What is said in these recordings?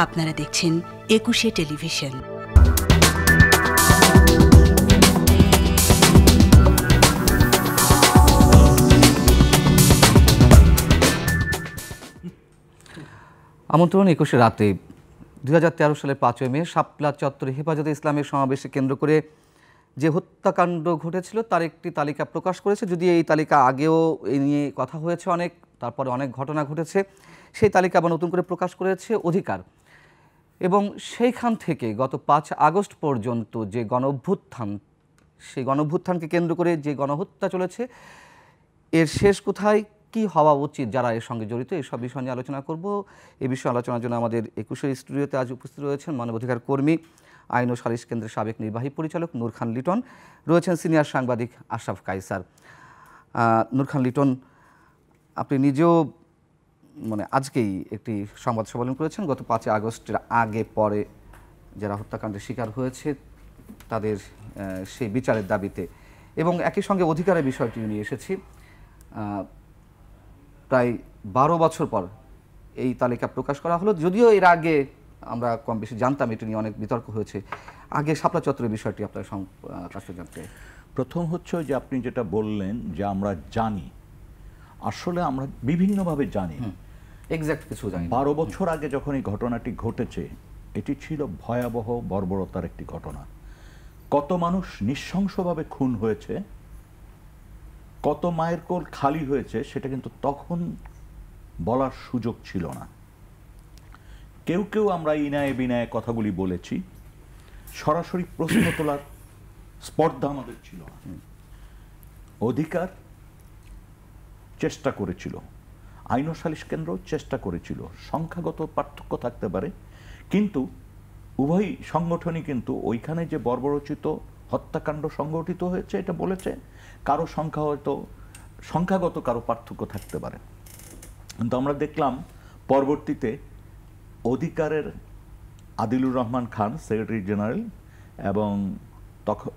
আপনারা দেখছেন একুশে টেলিভিশন। আমন্ত্রণ 21 রাতে 2013 সালের 5 মে শাপলা চত্বরে হেফাজতে ইসলামের সমাবেশে কেন্দ্র করে যে হত্যাকাণ্ড ঘটেছিল তার একটি তালিকা প্রকাশ করেছে। যদি এই তালিকা আগেও এই নিয়ে কথা হয়েছে অনেক, তারপরে অনেক ঘটনা ঘটেছে, সেই তালিকা আবার নতুন করে প্রকাশ করেছে অধিকার। এবং সেইখান থেকে গত 5 আগস্ট পর্যন্ত যে গণঅভ্যুত্থান, সেই গণঅভ্যুত্থানকে কেন্দ্র করে যে গণহত্যা চলেছে, এর শেষ কোথায়, কি হওয়া উচিত যারা এর সঙ্গে জড়িত, এসব বিষয় নিয়ে আলোচনা করব। এই বিষয়ে আলোচনার জন্য আমাদের 21 স্টুডিওতে আজ উপস্থিত রয়েছেন মানবাধিকার কর্মী, আইন ও সালিশ কেন্দ্রের সাবেক নির্বাহী পরিচালক নূর খান লিটন, রয়েছেন সিনিয়র সাংবাদিক আশরাফ কায়সার। নূর খান লিটন, আপনি নিজেও আজকেই একটি সংবাদ সম্মেলন করেছেন গত 5 আগস্টের আগে পরে যারা হত্যাকাণ্ডের শিকার হয়েছে তাদের সেই বিচারের দাবিতে, এবং একই সঙ্গে অধিকারের বিষয়টি নিয়ে এসেছি। প্রায় 12 বছর পর এই তালিকা প্রকাশ করা হলো, যদিও এর আগে আমরা কম বেশি জানতাম, এটি নিয়ে অনেক বিতর্ক হয়েছে। আগে শাপলা চত্বরের বিষয়টি আপনার কাছে জানতে। প্রথম হচ্ছে যে আপনি যেটা বললেন যে আমরা জানি, আসলে আমরা বিভিন্নভাবে জানি, এক্সাক্ট কিছু জানি। 12 বছর আগে যখন এই ঘটনাটি ঘটেছে, এটি ছিল ভয়াবহ বর্বরতার একটি ঘটনা। কত মানুষ নৃশংসভাবে খুন হয়েছে, কত মায়ের কোল খালি হয়েছে, সেটা কিন্তু তখন বলার সুযোগ ছিল না। কেউ কেউ আমরা ইনায়ে বিনায়ে কথাগুলি বলেছি, সরাসরি প্রশ্ন তোলার স্পর্ধা আমাদের ছিল না। অধিকার চেষ্টা করেছিল, আইন ও সালিশ কেন্দ্র চেষ্টা করেছিল, সংখ্যাগত পার্থক্য থাকতে পারে, কিন্তু উভয় সংগঠনই কিন্তু ওইখানে যে বর্বরচিত হত্যাকাণ্ড সংগঠিত হয়েছে এটা বলেছে। কারো সংখ্যা হয়তো সংখ্যাগত কারো পার্থক্য থাকতে পারে, কিন্তু আমরা দেখলাম পরবর্তীতে অধিকারের আদিলুর রহমান খান সেক্রেটারি জেনারেল এবং তখন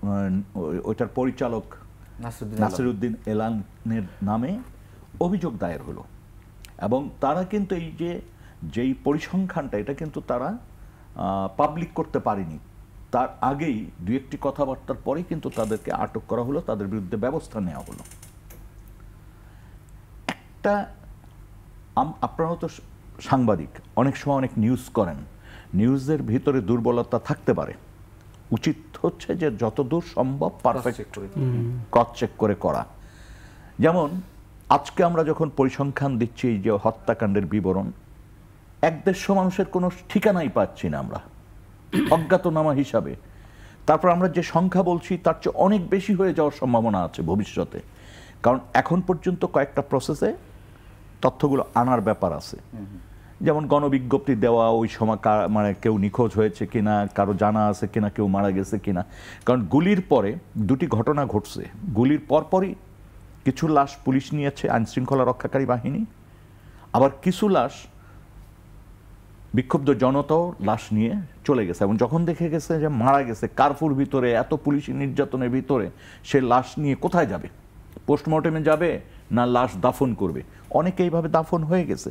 ওইটার পরিচালক নাসিরউদ্দিন এলানের নামে অভিযোগ দায়ের হলো, এবং তারা কিন্তু এই যেই পরিসংখ্যানটা এটা কিন্তু তারা পাবলিক করতে পারেনি। তার আগেই দু একটি কথাবার্তার পরেই কিন্তু তাদেরকে আটক করা হলো, তাদের বিরুদ্ধে ব্যবস্থা নেওয়া হলো। একটা আপনারা তো সাংবাদিক, অনেক সময় অনেক নিউজ করেন, নিউজের ভিতরে দুর্বলতা থাকতে পারে, উচিত হচ্ছে যে যতদূর সম্ভব পারফেক্ট ক্রস চেক করে করা। যেমন আজকে আমরা যখন পরিসংখ্যান দিচ্ছি এই যে হত্যাকাণ্ডের বিবরণ, 150 মানুষের কোনো ঠিকানাই পাচ্ছি না আমরা অজ্ঞাতনামা হিসাবে। তারপর আমরা যে সংখ্যা বলছি তার চেয়ে অনেক বেশি হয়ে যাওয়ার সম্ভাবনা আছে ভবিষ্যতে, কারণ এখন পর্যন্ত কয়েকটা প্রসেসে তথ্যগুলো আনার ব্যাপার আছে। যেমন গণবিজ্ঞপ্তি দেওয়া, ওই সময় কেউ নিখোঁজ হয়েছে কিনা, কারো জানা আছে কিনা, কেউ মারা গেছে কিনা। কারণ গুলির পরে দুটি ঘটনা ঘটছে, গুলির পরপরই কিছু লাশ পুলিশ নিয়েছে, আইনশৃঙ্খলা রক্ষাকারী বাহিনী, আবার কিছু লাশ বিক্ষুব্ধ জনতাও লাশ নিয়ে চলে গেছে, এবং যখন দেখে গেছে যে মারা গেছে কারফুর ভিতরে, এত পুলিশি নির্যাতনের ভিতরে, সে লাশ নিয়ে কোথায় যাবে? পোস্টমর্টেমে যাবে না লাশ দাফন করবে? অনেকে এইভাবে দাফন হয়ে গেছে।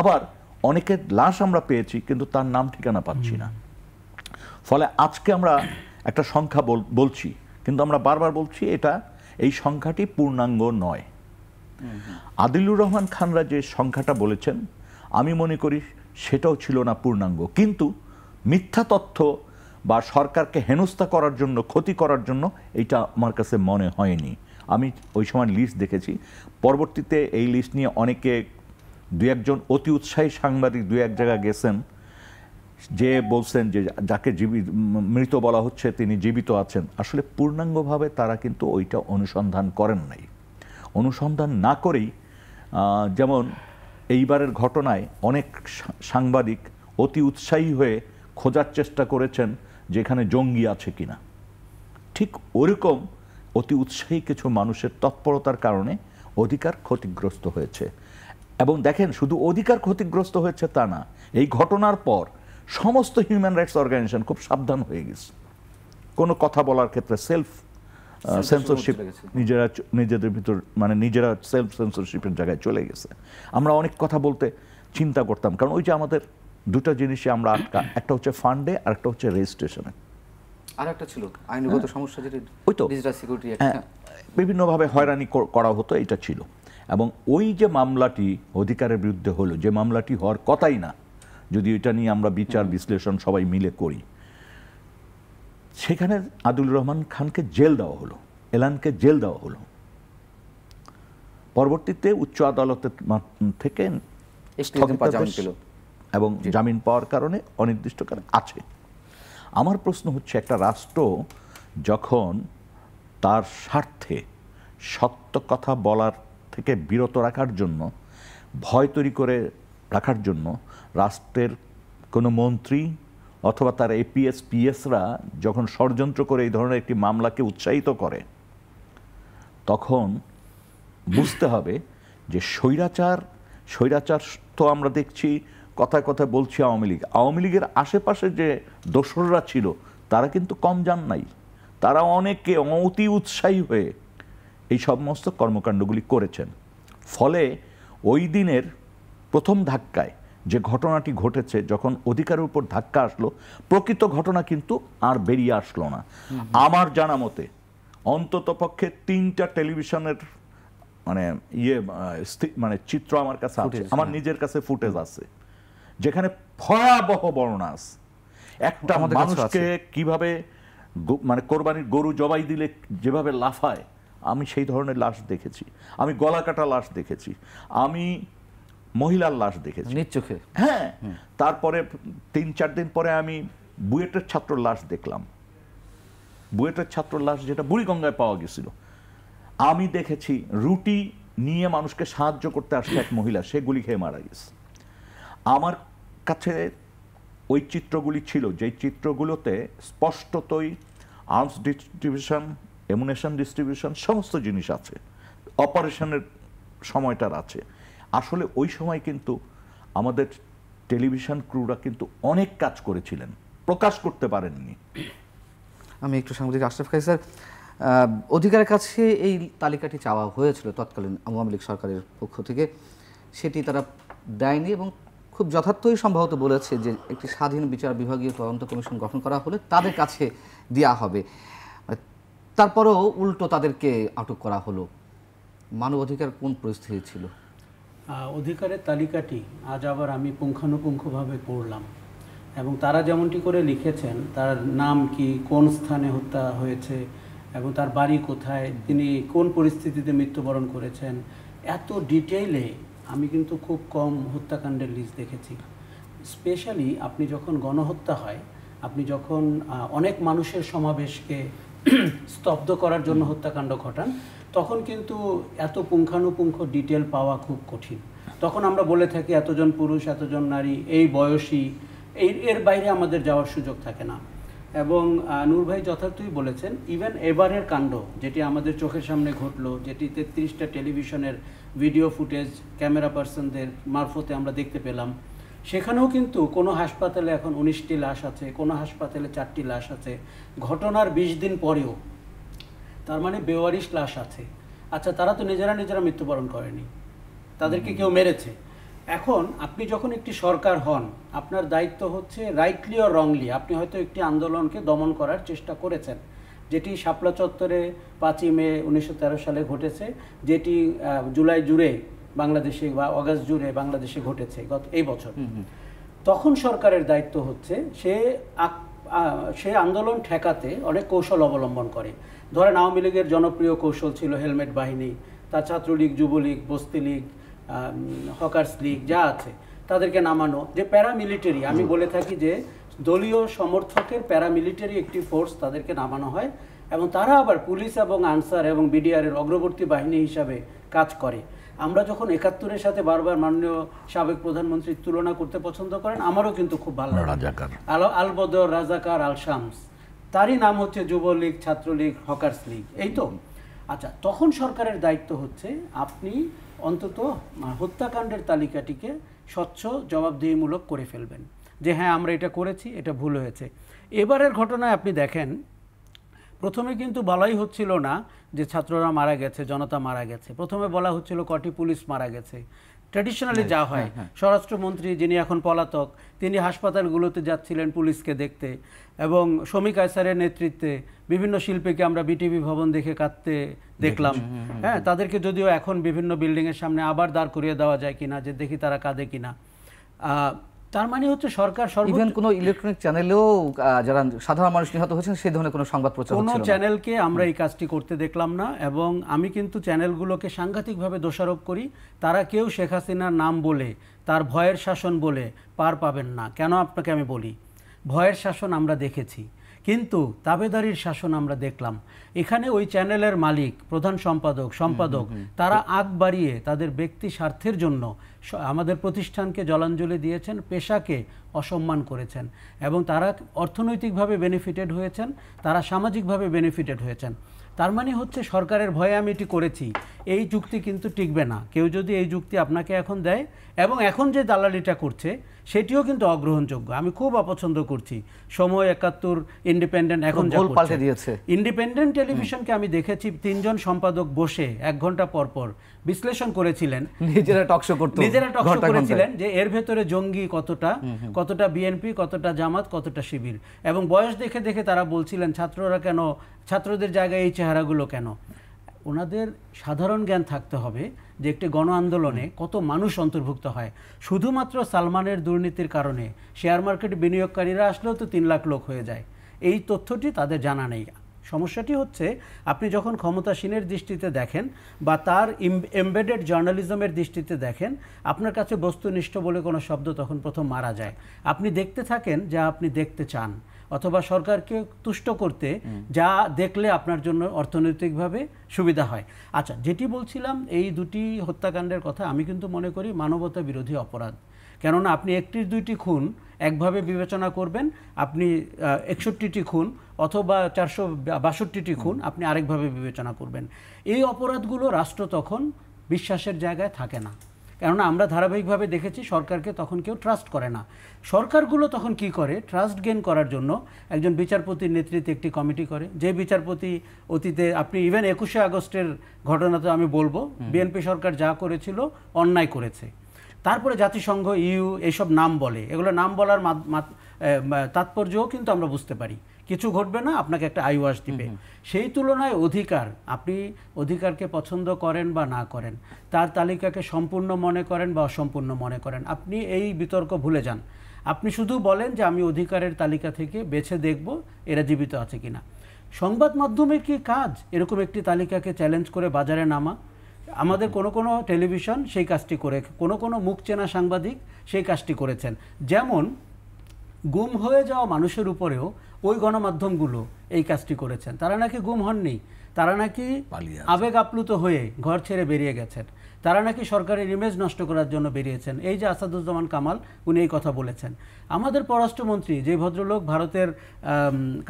আবার অনেকের লাশ আমরা পেয়েছি কিন্তু তার নাম ঠিকানা পাচ্ছি না। ফলে আজকে আমরা একটা সংখ্যা বলছি, কিন্তু আমরা বারবার বলছি এই সংখ্যাটি পূর্ণাঙ্গ নয়। আদিলুর রহমান খানরা যে সংখ্যাটা বলেছেন, আমি মনে করি সেটাও ছিল না পূর্ণাঙ্গ, কিন্তু মিথ্যা তথ্য বা সরকারকে হেনস্থা করার জন্য, ক্ষতি করার জন্য এইটা আমার কাছে মনে হয়নি। আমি ওই সময় লিস্ট দেখেছি, পরবর্তীতে এই লিস্ট নিয়ে অনেকে, দু একজন অতি উৎসাহী সাংবাদিক দু এক জায়গায় গেছেন, যে বলছেন যে যাকে মৃত বলা হচ্ছে তিনি জীবিত আছেন। আসলে পূর্ণাঙ্গভাবে তারা কিন্তু ওইটা অনুসন্ধান করেন নাই। অনুসন্ধান না করেই যেমন এইবারের ঘটনায় অনেক সাংবাদিক অতি উৎসাহী হয়ে খোঁজার চেষ্টা করেছেন যে এখানে জঙ্গি আছে কিনা, ঠিক ওরকম অতি উৎসাহী কিছু মানুষের তৎপরতার কারণে অধিকার ক্ষতিগ্রস্ত হয়েছে। এবং দেখেন, শুধু অধিকার ক্ষতিগ্রস্ত হয়েছে তা না, এই ঘটনার পর সমস্ত হিউম্যান রাইটস অর্গানাইজেশন খুব সাবধান হয়ে গেছে। কোনো কথা বলার ক্ষেত্রে সেলফ সেন্সরশিপ, নিজেদের ভিতর নিজেরা সেলফ সেন্সরশিপের জায়গায় চলে গেছে। আমরা অনেক কথা বলতে চিন্তা করতাম, কারণ ওই যে আমাদের দুটো জিনিসে আমরা আটকা, একটা হচ্ছে ফান্ডে আর একটা হচ্ছে রেজিস্ট্রেশনে। আর একটা ছিল আইনগত সমস্যা, যেটা ওই তো ডিজিটাল সিকিউরিটি বিভিন্নভাবে হয়রানি করা হতো, এটা ছিল। এবং ওই যে মামলাটি অধিকারের বিরুদ্ধে হলো, যে মামলাটি হওয়ার কথাই না, যদি এটা নিয়ে আমরা বিচার বিশ্লেষণ সবাই মিলে করি, সেখানে আদিলুর রহমান খানকে জেল দেওয়া হলো, এলানকে জেল দেওয়া হলো। পরবর্তীতে উচ্চ আদালতের থেকে এবং জামিন পাওয়ার কারণে অনির্দিষ্টকাল আছে। আমার প্রশ্ন হচ্ছে, একটা রাষ্ট্র যখন তার স্বার্থে সত্য কথা বলার থেকে বিরত রাখার জন্য, ভয় তৈরি করে রাখার জন্য রাষ্ট্রের কোনো মন্ত্রী অথবা তার এপিএস পিএসরা যখন ষড়যন্ত্র করে এই ধরনের একটি মামলাকে উৎসাহিত করে, তখন বুঝতে হবে যে স্বৈরাচার তো আমরা দেখছি কথায় কথায় বলছি আওয়ামী লীগের আশেপাশে যে দোসররা ছিল তারা কিন্তু কম যান নাই, তারা অনেকে অতি উৎসাহী হয়ে এই সমস্ত কর্মকাণ্ডগুলি করেছেন। ফলে ওই দিনের প্রথম ধাক্কায় যে ঘটনাটি ঘটেছে, যখন অধিকারের উপর ধাক্কা আসলো, প্রকৃত ঘটনা কিন্তু আর বেরিয়ে আসলো না। আমার জানা মতে অন্তত পক্ষে 3টা টেলিভিশনের মানে চিত্র আমার কাছে আছে, আমার নিজের কাছে ফুটেজ আছে, যেখানে ভয়াবহ বর্ণনা আছে। একটা মানুষকে কিভাবে মানে কোরবানির গরু জবাই দিলে যেভাবে লাফায়, আমি সেই ধরনের লাশ দেখেছি, আমি গলা কাটা লাশ দেখেছি, আমি মহিলার লাশ দেখেছি নিজ চোখে। হ্যাঁ, তারপরে 3-4 দিন পরে আমি বুয়েটের ছাত্রর লাশ দেখলাম, বুয়েটের ছাত্রর লাশ যেটা বুড়িগঙ্গায় পাওয়া গেছিল। আমি দেখেছি রুটি নিয়ে মানুষকে সাহায্য করতে আসছে এক মহিলা, সে গুলি খেয়ে মারা গেছে। আমার কাছে ওই চিত্রগুলি ছিল, যেই চিত্রগুলোতে স্পষ্টতই আর্মস ডিস্ট্রিবিউশন, এমুনেশন ডিস্ট্রিবিউশন সমস্ত জিনিস আছে, অপারেশনের সময়টার আছে। আসলে ওই সময় কিন্তু আমাদের টেলিভিশন ক্রুরা কিন্তু অনেক কাজ করেছিলেন, প্রকাশ করতে পারেননি। আমি একটু সাংবাদিক আশরাফ খাই স্যার, অধিকারের কাছে এই তালিকাটি চাওয়া হয়েছিল তৎকালীন আওয়ামী লীগ সরকারের পক্ষ থেকে, সেটি তারা দেয়নি এবং খুব যথার্থই সম্ভবত বলেছে যে একটি স্বাধীন বিচার বিভাগীয় তদন্ত কমিশন গঠন করা হলে তাদের কাছে দেওয়া হবে। তারপরেও উল্টো তাদেরকে আটক করা হলো। মানবাধিকার কোন পরিস্থিতি ছিল? অধিকারের তালিকাটি আজ আবার আমি পুঙ্খানুপুঙ্খভাবে পড়লাম, এবং তারা যেমনটি করে লিখেছেন, তার নাম কি, কোন স্থানে হত্যা হয়েছে এবং তার বাড়ি কোথায়, তিনি কোন পরিস্থিতিতে মৃত্যুবরণ করেছেন, এত ডিটেইলে আমি কিন্তু খুব কম হত্যাকাণ্ডের লিস্ট দেখেছি। স্পেশালি আপনি যখন গণহত্যা হয়, আপনি যখন অনেক মানুষের সমাবেশকে স্তব্ধ করার জন্য হত্যাকাণ্ড ঘটান, তখন কিন্তু এত পুঙ্খানুপুঙ্খ ডিটেল পাওয়া খুব কঠিন। তখন আমরা বলে থাকি এতজন পুরুষ, এতজন নারী, এই বয়সী, এর বাইরে আমাদের যাওয়ার সুযোগ থাকে না। এবং নূর ভাই যথার্থই বলেছেন, ইভেন এবারের কাণ্ড যেটি আমাদের চোখের সামনে ঘটলো, যেটি 33টা টেলিভিশনের ভিডিও ফুটেজ ক্যামেরা পার্সনদের মারফতে আমরা দেখতে পেলাম, সেখানেও কিন্তু কোনো হাসপাতালে এখন 19টি লাশ আছে, কোনো হাসপাতালে 4টি লাশ আছে, ঘটনার 20 দিন পরেও। তার মানে 42 লাশ আছে। আচ্ছা, তারা তো নিজেরা মৃত্যুবরণ করেনি, তাদেরকে কেউ মেরেছে। এখন আপনি যখন একটি সরকার হন, আপনার দায়িত্ব হচ্ছে রাইটলি অর রংলি, আপনি হয়তো একটি আন্দোলনকে দমন করার চেষ্টা করেছেন, যেটি শাপলা চত্বরে 5ই মে 1913 সালে ঘটেছে, যেটি জুলাই জুড়ে বাংলাদেশে বা অগাস্ট জুড়ে বাংলাদেশে ঘটেছে এই বছর। তখন সরকারের দায়িত্ব হচ্ছে সে আন্দোলন ঠেকাতে অনেক কৌশল অবলম্বন করে। ধরেন আওয়ামী লীগের জনপ্রিয় কৌশল ছিল হেলমেট বাহিনী, তার ছাত্রলীগ, যুবলীগ, বস্তি লীগ, হকার্স লীগ যা আছে তাদেরকে নামানো, যে প্যারামিলিটারি, আমি বলে থাকি যে দলীয় সমর্থকের প্যারামিলিটারি একটি ফোর্স তাদেরকে নামানো হয়, এবং তারা আবার পুলিশ এবং আনসার এবং বিডিআরের অগ্রবর্তী বাহিনী হিসাবে কাজ করে। আমরা যখন 71-এর সাথে বারবার মাননীয় সাবেক প্রধানমন্ত্রীর তুলনা করতে পছন্দ করেন, আমারও কিন্তু খুব ভালো লাগে। আল বদর, রাজাকার, আল শামস, তারই নাম হচ্ছে যুবলীগ, ছাত্রলীগ, হকার্স লীগ, এই তো। আচ্ছা, তখন সরকারের দায়িত্ব হচ্ছে আপনি অন্তত হত্যাকাণ্ডের তালিকাটিকে স্বচ্ছ জবাবদিহিমূলক করে ফেলবেন, যে হ্যাঁ আমরা এটা করেছি, এটা ভুল হয়েছে। এবারের ঘটনায় আপনি দেখেন, প্রথমে কিন্তু বলাই হচ্ছিল না যে ছাত্ররা মারা গেছে, জনতা মারা গেছে। প্রথমে বলা হচ্ছিল কটি পুলিশ মারা গেছে। ট্র্যাডিশনালি যা হয়। স্বরাষ্ট্রমন্ত্রী যিনি এখন পলাতক, তিনি হাসপাতালগুলোতে যাচ্ছিলেন পুলিশকে দেখতে, এবং শমী কায়সারের নেতৃত্বে বিভিন্ন শিল্পীকে আমরা বিটিভি ভবন দেখে কাঁদতে দেখলাম। হ্যাঁ, তাদেরকে যদিও এখন বিভিন্ন বিল্ডিংয়ের সামনে আবার দাঁড় করিয়ে দেওয়া যায় কিনা, যে দেখি তারা কাঁদে কিনা। তার মানে হচ্ছে সরকার ইভেন কোনো ইলেকট্রনিক চ্যানেলেও যারা সাধারণ মানুষ নিহত হয়েছেন সেই ধরনের কোনো সংবাদ প্রচার হচ্ছিল না। কোনো চ্যানেলকে আমরা এই কাজটি করতে দেখলাম না, এবং আমি কিন্তু চ্যানেলগুলোকে সাংঘাতিকভাবে দোষারোপ করি। তারা কেউ শেখ হাসিনার নাম বলে, তার ভয়ের শাসন বলে পার পাবেন না। কেন আপনাকে আমি বলি, ভয়ের শাসন আমরা দেখেছি, কিন্তু তাবেদারির শাসন আমরা দেখলাম। এখানে ওই চ্যানেলের মালিক, প্রধান সম্পাদক তারা আগ বাড়িয়ে তাদের ব্যক্তি স্বার্থের জন্য আমাদের প্রতিষ্ঠানকে জলাঞ্জলি দিয়েছেন, পেশাকে অসম্মান করেছেন, এবং তারা অর্থনৈতিকভাবে বেনিফিটেড হয়েছেন, তারা সামাজিকভাবে বেনিফিটেড হয়েছেন। তার মানে হচ্ছে সরকারের ভয়ে আমি এটি করেছি, এই যুক্তি কিন্তু টিকবে না। কেউ যদি এই যুক্তি আপনাকে এখন দেয়, এবং এখন যে দালালিটা করছে সেটিও কিন্তু অগ্রহণযোগ্য। আমি খুব অপছন্দ করছি সময়, 71, ইন্ডিপেন্ডেন্ট এখন যা পাল্টে দিয়েছে। ইন্ডিপেন্ডেন্ট টেলিভিশনকে আমি দেখেছি 3 জন সম্পাদক বসে 1 ঘন্টা পর পর বিশ্লেষণ করেছিলেন, নিজেরা টকশো করেছিলেন যে এর ভেতরে জঙ্গি কতটা বিএনপি, কতটা জামাত, কতটা শিবির, এবং বয়স দেখে দেখে তারা বলছিলেন ছাত্ররা কেন, ছাত্রদের জায়গায় এই চেহারাগুলো কেন। ওনাদের সাধারণ জ্ঞান থাকতে হবে যে একটি গণ আন্দোলনে কত মানুষ অন্তর্ভুক্ত হয়। শুধুমাত্র সালমানের দুর্নীতির কারণে শেয়ার মার্কেটে বিনিয়োগকারীরা আসলেও তো 3 লাখ লোক হয়ে যায়, এই তথ্যটি তাদের জানা নেই। সমস্যাটি হচ্ছে আপনি যখন ক্ষমতাসীনের দৃষ্টিতে দেখেন বা তার এমবেডেড জার্নালিজমের দৃষ্টিতে দেখেন, আপনার কাছে বস্তুনিষ্ঠ বলে কোনো শব্দ তখন প্রথম মারা যায়। আপনি দেখতে থাকেন যা আপনি দেখতে চান, অথবা সরকারকে তুষ্ট করতে যা দেখলে আপনার জন্য অর্থনৈতিকভাবে সুবিধা হয়। আচ্ছা, যেটি বলছিলাম এই দুটি হত্যাকাণ্ডের কথা, আমি কিন্তু মনে করি মানবতা বিরোধী অপরাধ। কেননা আপনি 1টি খুন একভাবে বিবেচনা করবেন, আপনি 61টি খুন অথবা 462টি খুন আপনি আরেকভাবে বিবেচনা করবেন। এই অপরাধগুলো রাষ্ট্র তখন বিশ্বাসের জায়গায় থাকে না, কেননা আমরা ধারাবাহিকভাবে দেখেছি সরকারকে তখন কেউ ট্রাস্ট করে না। সরকারগুলো তখন কি করে, ট্রাস্ট গেইন করার জন্য একজন বিচারপতির নেতৃত্বে একটি কমিটি করে, যে বিচারপতি অতীতে আপনি ইভেন 21শে আগস্টের ঘটনা তো আমি বলবো, বিএনপি সরকার যা করেছিল অন্যায় করেছে। তারপরে জাতিসংঘ, ইউ এইসব নাম বলে, এগুলো নাম বলার তাৎপর্যও কিন্তু আমরা বুঝতে পারি। কিছু ঘটবে না, আপনাকে একটা আইওয়াস দিবে। সেই তুলনায় অধিকার, আপনি অধিকারকে পছন্দ করেন বা না করেন, তার তালিকাকে সম্পূর্ণ মনে করেন বা অসম্পূর্ণ মনে করেন, আপনি এই বিতর্ক ভুলে যান। আপনি শুধু বলেন যে আমি অধিকারের তালিকা থেকে বেছে দেখব এরা জীবিত আছে কিনা। সংবাদ মাধ্যমের কি কাজ এরকম একটি তালিকাকে চ্যালেঞ্জ করে বাজারে নামা? আমাদের কোনো টেলিভিশন সেই কাজটি করে, কোনো মুখ চেনা সাংবাদিক সেই কাজটি করেছেন। যেমন গুম হয়ে যাওয়া মানুষের উপরেও ওই গণমাধ্যমগুলো এই কাজটি করেছেন। তারা নাকি গুম হননি, তারা নাকি আবেগ আপ্লুত হয়ে ঘর ছেড়ে বেরিয়ে গেছেন, তারা নাকি সরকারের ইমেজ নষ্ট করার জন্য বেরিয়েছেন। এই যে আসাদুজ্জামান কামাল, উনি এই কথা বলেছেন। আমাদের পররাষ্ট্রমন্ত্রী, যে ভদ্রলোক ভারতের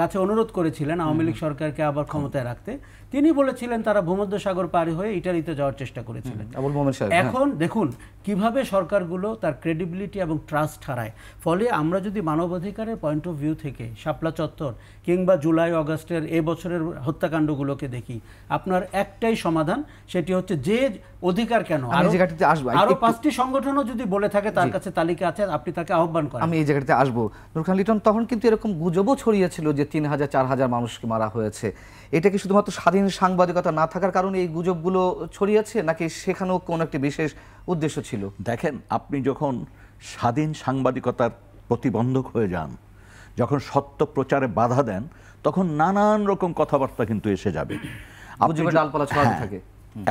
কাছে অনুরোধ করেছিলেন আওয়ামী লীগ সরকারকে আবার ক্ষমতায় রাখতে, তিনি বলেছিলেন তারা ভূমধ্যসাগর পার হয়ে ইটালিতে যাওয়ার চেষ্টা করেছিলেন। এখন দেখুন কিভাবে সরকারগুলো তার ক্রেডিবিলিটি এবং ট্রাস্ট হারায়। ফলে আমরা যদি মানবাধিকারের পয়েন্ট অফ ভিউ থেকে শাপলা চত্বর কিংবা জুলাই আগস্টের এবছরের হত্যাকাণ্ডগুলোকে দেখি, আপনার একটাই সমাধান, সেটি হচ্ছে যে অধিকার কেন আরো 5টি সংগঠনও যদি বলে থাকে তার কাছে তালিকা আছে, আপনি তাকে আহ্বান করেন। আমি এই জায়গাতে আসবো। নূর খান লিটন, তখন কিন্তু এরকম গুজবও ছড়িয়েছিল যে 3000-4000 মানুষকে মারা হয়েছে। এটা কি শুধুমাত্র স্বাধীন সাংবাদিকতা না থাকার কারণে এই গুজবগুলো ছড়িয়েছে, নাকি সেখানেও কোনো একটি বিশেষ উদ্দেশ্য ছিল? দেখেন, আপনি যখন স্বাধীন সাংবাদিকতার প্রতিবন্ধক হয়ে যান, যখন সত্য প্রচারে বাধা দেন, তখন নানান রকম কথাবার্তা কিন্তু এসে যাবে, ডালপালা ছড়াতে থাকে,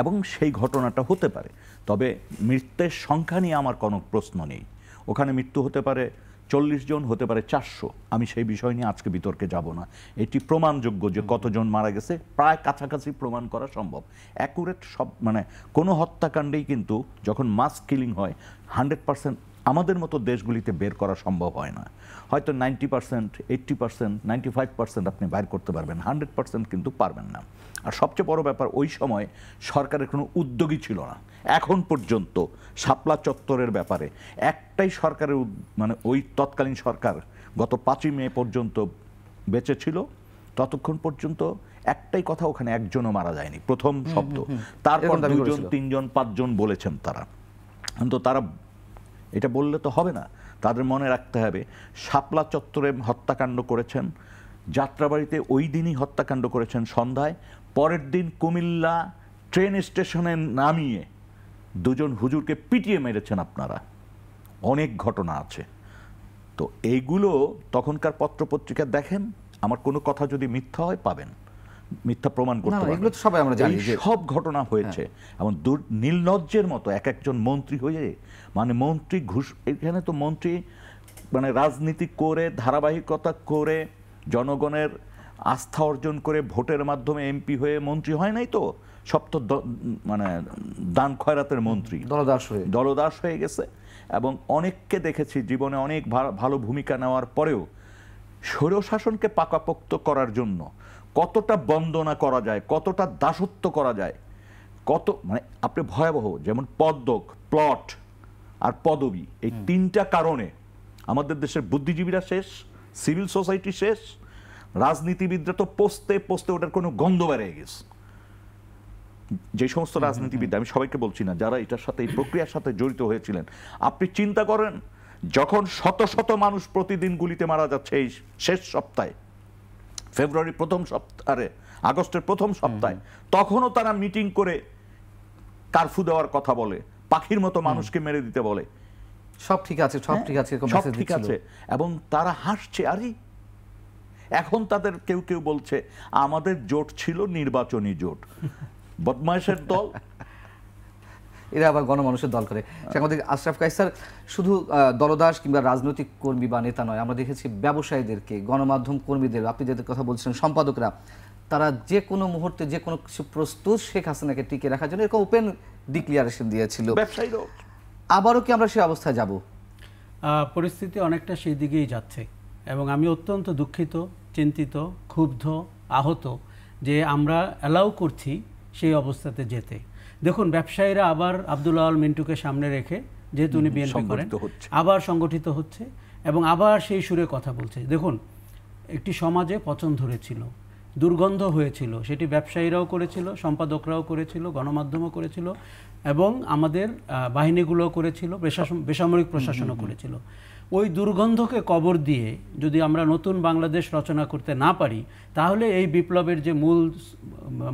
এবং সেই ঘটনাটা হতে পারে। তবে মৃত্যুর সংখ্যা নিয়ে আমার কোনো প্রশ্ন নেই। ওখানে মৃত্যু হতে পারে 40 জন, হতে পারে 400। আমি সেই বিষয় নিয়ে আজকে বিতর্কে যাব না। এটি প্রমাণযোগ্য যে কতজন মারা গেছে, প্রায় কাছাকাছি প্রমাণ করা সম্ভব। অ্যাকুরেট সব, মানে কোনো হত্যাকাণ্ডেই কিন্তু যখন মাস কিলিং হয় 100% আমাদের মতো দেশগুলিতে বের করা সম্ভব হয় না। হয়তো 90%, 80%, 95% আপনি বাইর করতে পারবেন, 100% কিন্তু পারবেন না। আর সবচেয়ে বড় ব্যাপার, ওই সময় সরকারের কোনো উদ্যোগী ছিল না। এখন পর্যন্ত শাপলা চত্বরের ব্যাপারে একটাই সরকারের, মানে ওই তৎকালীন সরকার গত 5ই মে পর্যন্ত বেঁচে ছিল, ততক্ষণ পর্যন্ত একটাই কথা, ওখানে একজনও মারা যায়নি, প্রথম শব্দ। তারপর 2 জন, 3 জন, 5 জন বলেছেন তারা। কিন্তু তারা এটা বললে তো হবে না, তাদের মনে রাখতে হবে শাপলা চত্বরে হত্যাকাণ্ড করেছেন, যাত্রাবাড়িতে ওই দিনই হত্যাকাণ্ড করেছেন সন্ধ্যায়, পরের দিন কুমিল্লা ট্রেন স্টেশনে নামিয়ে দুজন হুজুরকে পিটিয়ে মেরেছেন আপনারা। অনেক ঘটনা আছে। তো এইগুলো তখনকার পত্রপত্রিকা দেখেন, আমার কোনো কথা যদি মিথ্যা হয় পাবেন, মিথ্যা প্রমাণ করতে পারবেন। এগুলো তো সবাই আমরা জানি যে সব ঘটনা হয়েছে। এবং নীলনজ্জের মতো এক একজন মন্ত্রী হয়ে, মানে মন্ত্রী ঘুষ, এখানে তো মন্ত্রী মানে রাজনীতি করে ধারাবাহিকতা করে জনগণের আস্থা অর্জন করে ভোটের মাধ্যমে এমপি হয়ে মন্ত্রী হয় নাই তো, সব তো মানে দান খয়রাতের মন্ত্রী, দলদাস হয়ে গেছে। এবং অনেককে দেখেছি জীবনে অনেক ভালো ভূমিকা নেওয়ার পরেও স্বৈরশাসনকে পাকাপোক্ত করার জন্য কতটা বন্দনা করা যায়, কতটা দাসত্ব করা যায়, কত মানে আপনি ভয়াবহ, যেমন পদক, প্লট আর পদবি, এই তিনটা কারণে আমাদের দেশের বুদ্ধিজীবীরা শেষ, সিভিল সোসাইটি শেষ, রাজনীতিবিদরা তো পোস্তে পোস্তে ওটার কোনো গন্ধ বেরিয়ে গেছে। যে সমস্ত রাজনীতিবিদ, আমি সবাইকে বলছি না, যারা এটার সাথে এই প্রক্রিয়ার সাথে জড়িত হয়েছিলেন, আপনি চিন্তা করেন যখন শত শত মানুষ প্রতিদিন গুলিতে মারা যাচ্ছে এই শেষ সপ্তাহে, ফেব্রুয়ারি প্রথম সপ্তাহে, আগস্টের প্রথম সপ্তাহে, তখনও তারা মিটিং করে কারফিউ দেওয়ার কথা বলে, পাখির মতো মানুষকে মেরে দিতে বলে, সব ঠিক আছে, সব ঠিক আছে, সব ঠিক আছে, এবং তারা হাসছে। আরে এখন তাদের কেউ কেউ বলছে আমাদের জোট ছিল নির্বাচনী জোট, বদমাইশের দল, এরা আবার গণমানুষের দল করে। আমাদের আশরাফ কায়সার শুধু দলদাস কিংবা রাজনৈতিক কর্মী বা নেতা নয়, আমরা দেখেছি ব্যবসায়ীদেরকে, গণমাধ্যম কর্মীদের, আপনি যাদের কথা বলছিলেন সম্পাদকরা, তারা যে কোনো মুহূর্তে যে কোনো কিছু প্রস্তুত শেখ হাসিনাকে টিকে রাখার জন্য এরকম ওপেন ডিক্লিয়ারেশন দিয়েছিল। ব্যবসায়ীরাও আবারও কি আমরা সেই অবস্থায় যাব? পরিস্থিতি অনেকটা সেই দিকেই যাচ্ছে এবং আমি অত্যন্ত দুঃখিত, চিন্তিত, ক্ষুব্ধ, আহত যে আমরা অ্যালাউ করছি সেই অবস্থাতে যেতে। দেখুন, ব্যবসায়ীরা আবার আব্দুল আওয়াল মিন্টুকে সামনে রেখে, যেহেতু উনি বিএনপি করেন, আবার সংগঠিত হচ্ছে এবং আবার সেই সুরে কথা বলছে। দেখুন, একটি সমাজে পচন ধরেছিল, দুর্গন্ধ হয়েছিল, সেটি ব্যবসায়ীরাও করেছিল, সম্পাদকরাও করেছিল, গণমাধ্যমও করেছিল এবং আমাদের বাহিনীগুলোও করেছিল, বেসামরিক প্রশাসনও করেছিল। ওই দুর্গন্ধকে কবর দিয়ে যদি আমরা নতুন বাংলাদেশ রচনা করতে না পারি, তাহলে এই বিপ্লবের যে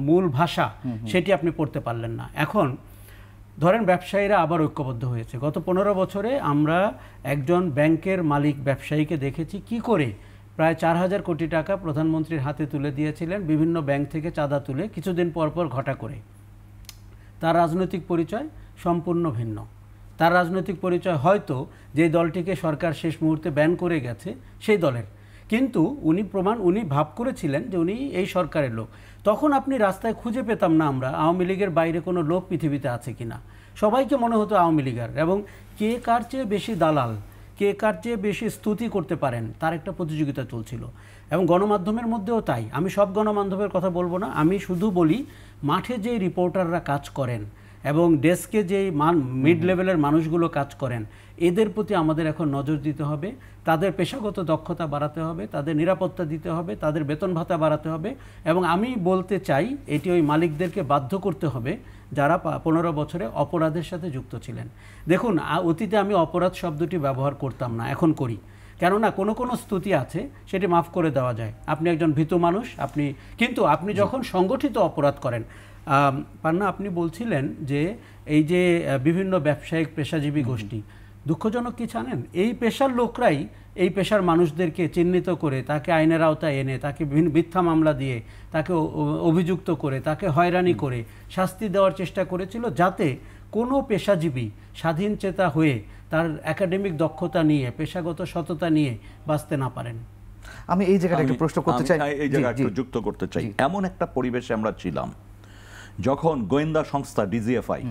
মূল ভাষা সেটি আপনি পড়তে পারলেন না। এখন ধরেন ব্যবসায়ীরা আবার ঐক্যবদ্ধ হয়েছে। গত 15 বছরে আমরা একজন ব্যাংকের মালিক ব্যবসায়ীকে দেখেছি কি করে প্রায় 4000 কোটি টাকা প্রধানমন্ত্রীর হাতে তুলে দিয়েছিলেন, বিভিন্ন ব্যাংক থেকে চাঁদা তুলে, কিছুদিন পর পর ঘটা করে। তার রাজনৈতিক পরিচয় সম্পূর্ণ ভিন্ন। তার রাজনৈতিক পরিচয় হয়তো যে দলটিকে সরকার শেষ মুহূর্তে ব্যান করে গেছে সেই দলের, কিন্তু উনি ভাব করেছিলেন যে উনি এই সরকারের লোক। তখন আপনি রাস্তায় খুঁজে পেতাম না আমরা আওয়ামী লীগের বাইরে কোনো লোক পৃথিবীতে আছে কিনা। সবাইকে মনে হতো আওয়ামী লীগের, এবং কে কার চেয়ে বেশি দালাল, কে কার চেয়ে বেশি স্তুতি করতে পারেন তার একটা প্রতিযোগিতা চলছিল। এবং গণমাধ্যমের মধ্যেও তাই। আমি সব গণমাধ্যমের কথা বলবো না, আমি শুধু বলি মাঠে যে রিপোর্টাররা কাজ করেন এবং ডেস্কে যে মিড লেভেলের মানুষগুলো কাজ করেন, এদের প্রতি আমাদের এখন নজর দিতে হবে। তাদের পেশাগত দক্ষতা বাড়াতে হবে, তাদের নিরাপত্তা দিতে হবে, তাদের বেতন ভাতা বাড়াতে হবে। এবং আমি বলতে চাই এটি ওই মালিকদেরকে বাধ্য করতে হবে যারা 15 বছরে অপরাধের সাথে যুক্ত ছিলেন। দেখুন, অতীতে আমি অপরাধ শব্দটি ব্যবহার করতাম না, এখন করি। কেননা কোনো স্তুতি আছে সেটি মাফ করে দেওয়া যায়। আপনি একজন ভীতু মানুষ, কিন্তু আপনি যখন সংগঠিত অপরাধ করেন, পান্না আপনি বলছিলেন যে এই যে বিভিন্ন ব্যবসায়িক পেশাজীবী গোষ্ঠী, দুঃখজনক কি জানেন, এই পেশার লোকরাই এই পেশার মানুষদেরকে চিহ্নিত করে তাকে আইনের আওতায় এনে তাকে মিথ্যা মামলা দিয়ে তাকে অভিযুক্ত করে তাকে হয়রানি করে শাস্তি দেওয়ার চেষ্টা করেছিল, যাতে কোনো পেশাজীবী স্বাধীন চেতা হয়ে তার একাডেমিক দক্ষতা নিয়ে, পেশাগত সততা নিয়ে বাঁচতে না পারেন। আমি এই জায়গাটা একটু প্রশ্ন করতে চাই, এই জায়গাটা একটু যুক্ত করতে চাই। এমন একটা পরিবেশে আমরা ছিলাম যখন গোয়েন্দা সংস্থা ডিজিএফআই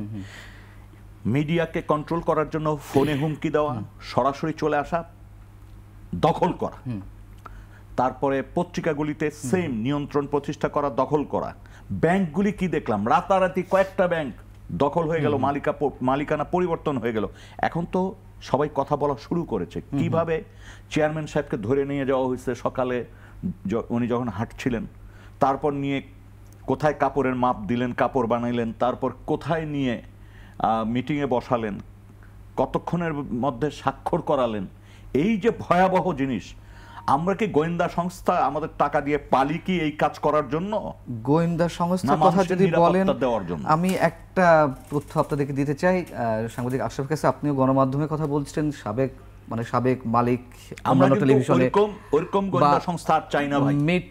মিডিয়াকে কন্ট্রোল করার জন্য ফোনে হুমকি দেওয়া, সরাসরি চলে আসা, দখল করা, তারপরে পত্রিকাগুলিতে সেম নিয়ন্ত্রণ প্রতিষ্ঠা করা, দখল করা। ব্যাংকগুলি কি দেখলাম, রাতারাতি কয়েকটা ব্যাংক দখল হয়ে গেল, মালিকানা পরিবর্তন হয়ে গেল। এখন তো সবাই কথা বলা শুরু করেছে কিভাবে চেয়ারম্যান সাহেবকে ধরে নিয়ে যাওয়া হয়েছে সকালে উনি যখন হাঁটছিলেন, তারপর নিয়ে কোথায় কাপড়ের মাপ দিলেন, কাপড় বানাইলেন, তারপর কোথায় নিয়ে মিটিংয়ে বসালেন, কতক্ষণের মধ্যে স্বাক্ষর করালেন, এই যে ভয়াবহ জিনিস। আমরা কি গোয়েন্দা সংস্থা আমাদের টাকা দিয়ে পালি কি এই কাজ করার জন্য? গোয়েন্দা সংস্থার কথা যদি বলেন, আমি একটা তথ্য আপনাদেরকে দিতে চাই। সাংবাদিক আশরাফ কাছে আপনিও গণমাধ্যমে কথা বলছিলেন, সাবেক মালিক অন্যান্য টেলিভিশনে ওরকম গোয়েন্দা সংস্থা আর চাই না ভাই, মিড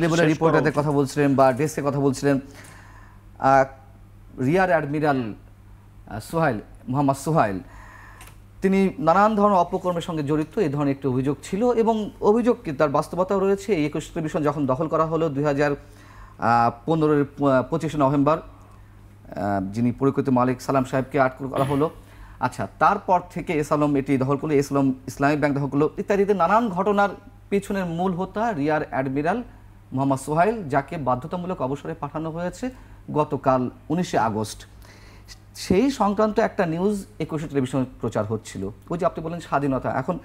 লেভেলের রিপোর্টারদের কথা বলছিলেন বা ডেস্কে কথা বলছিলেন। রিয়ার অ্যাডমিরাল মোহাম্মদ সোহাইল, তিনি নানান ধরনের অপকর্মের সঙ্গে জড়িত, এই ধরনের একটি অভিযোগ ছিল এবং অভিযোগ তার বাস্তবতাও রয়েছে। এই 21 টেলিভিশন যখন দখল করা হলো 2015-25 নভেম্বর, যিনি পরিকল্পিত মালিক সালাম সাহেবকে আটক করা হলো। আচ্ছা, তারপর থেকে এসালম এটি দখল করলো, এসালম ইসলামিক ব্যাংক দখল করলো, ইত্যাদিতে নানান ঘটনার পেছনের মূল হোতা রিয়ার অ্যাডমিরাল মোহাম্মদ সোহাইল, যাকে বাধ্যতামূলক অবসরে পাঠানো হয়েছে গতকাল 19 আগস্ট। সেই সংক্রান্ত একটা নিউজ 21 টেলিভিশন প্রচার হচ্ছিল। ওই যে আপনি বলেন স্বাধীনতা, এখন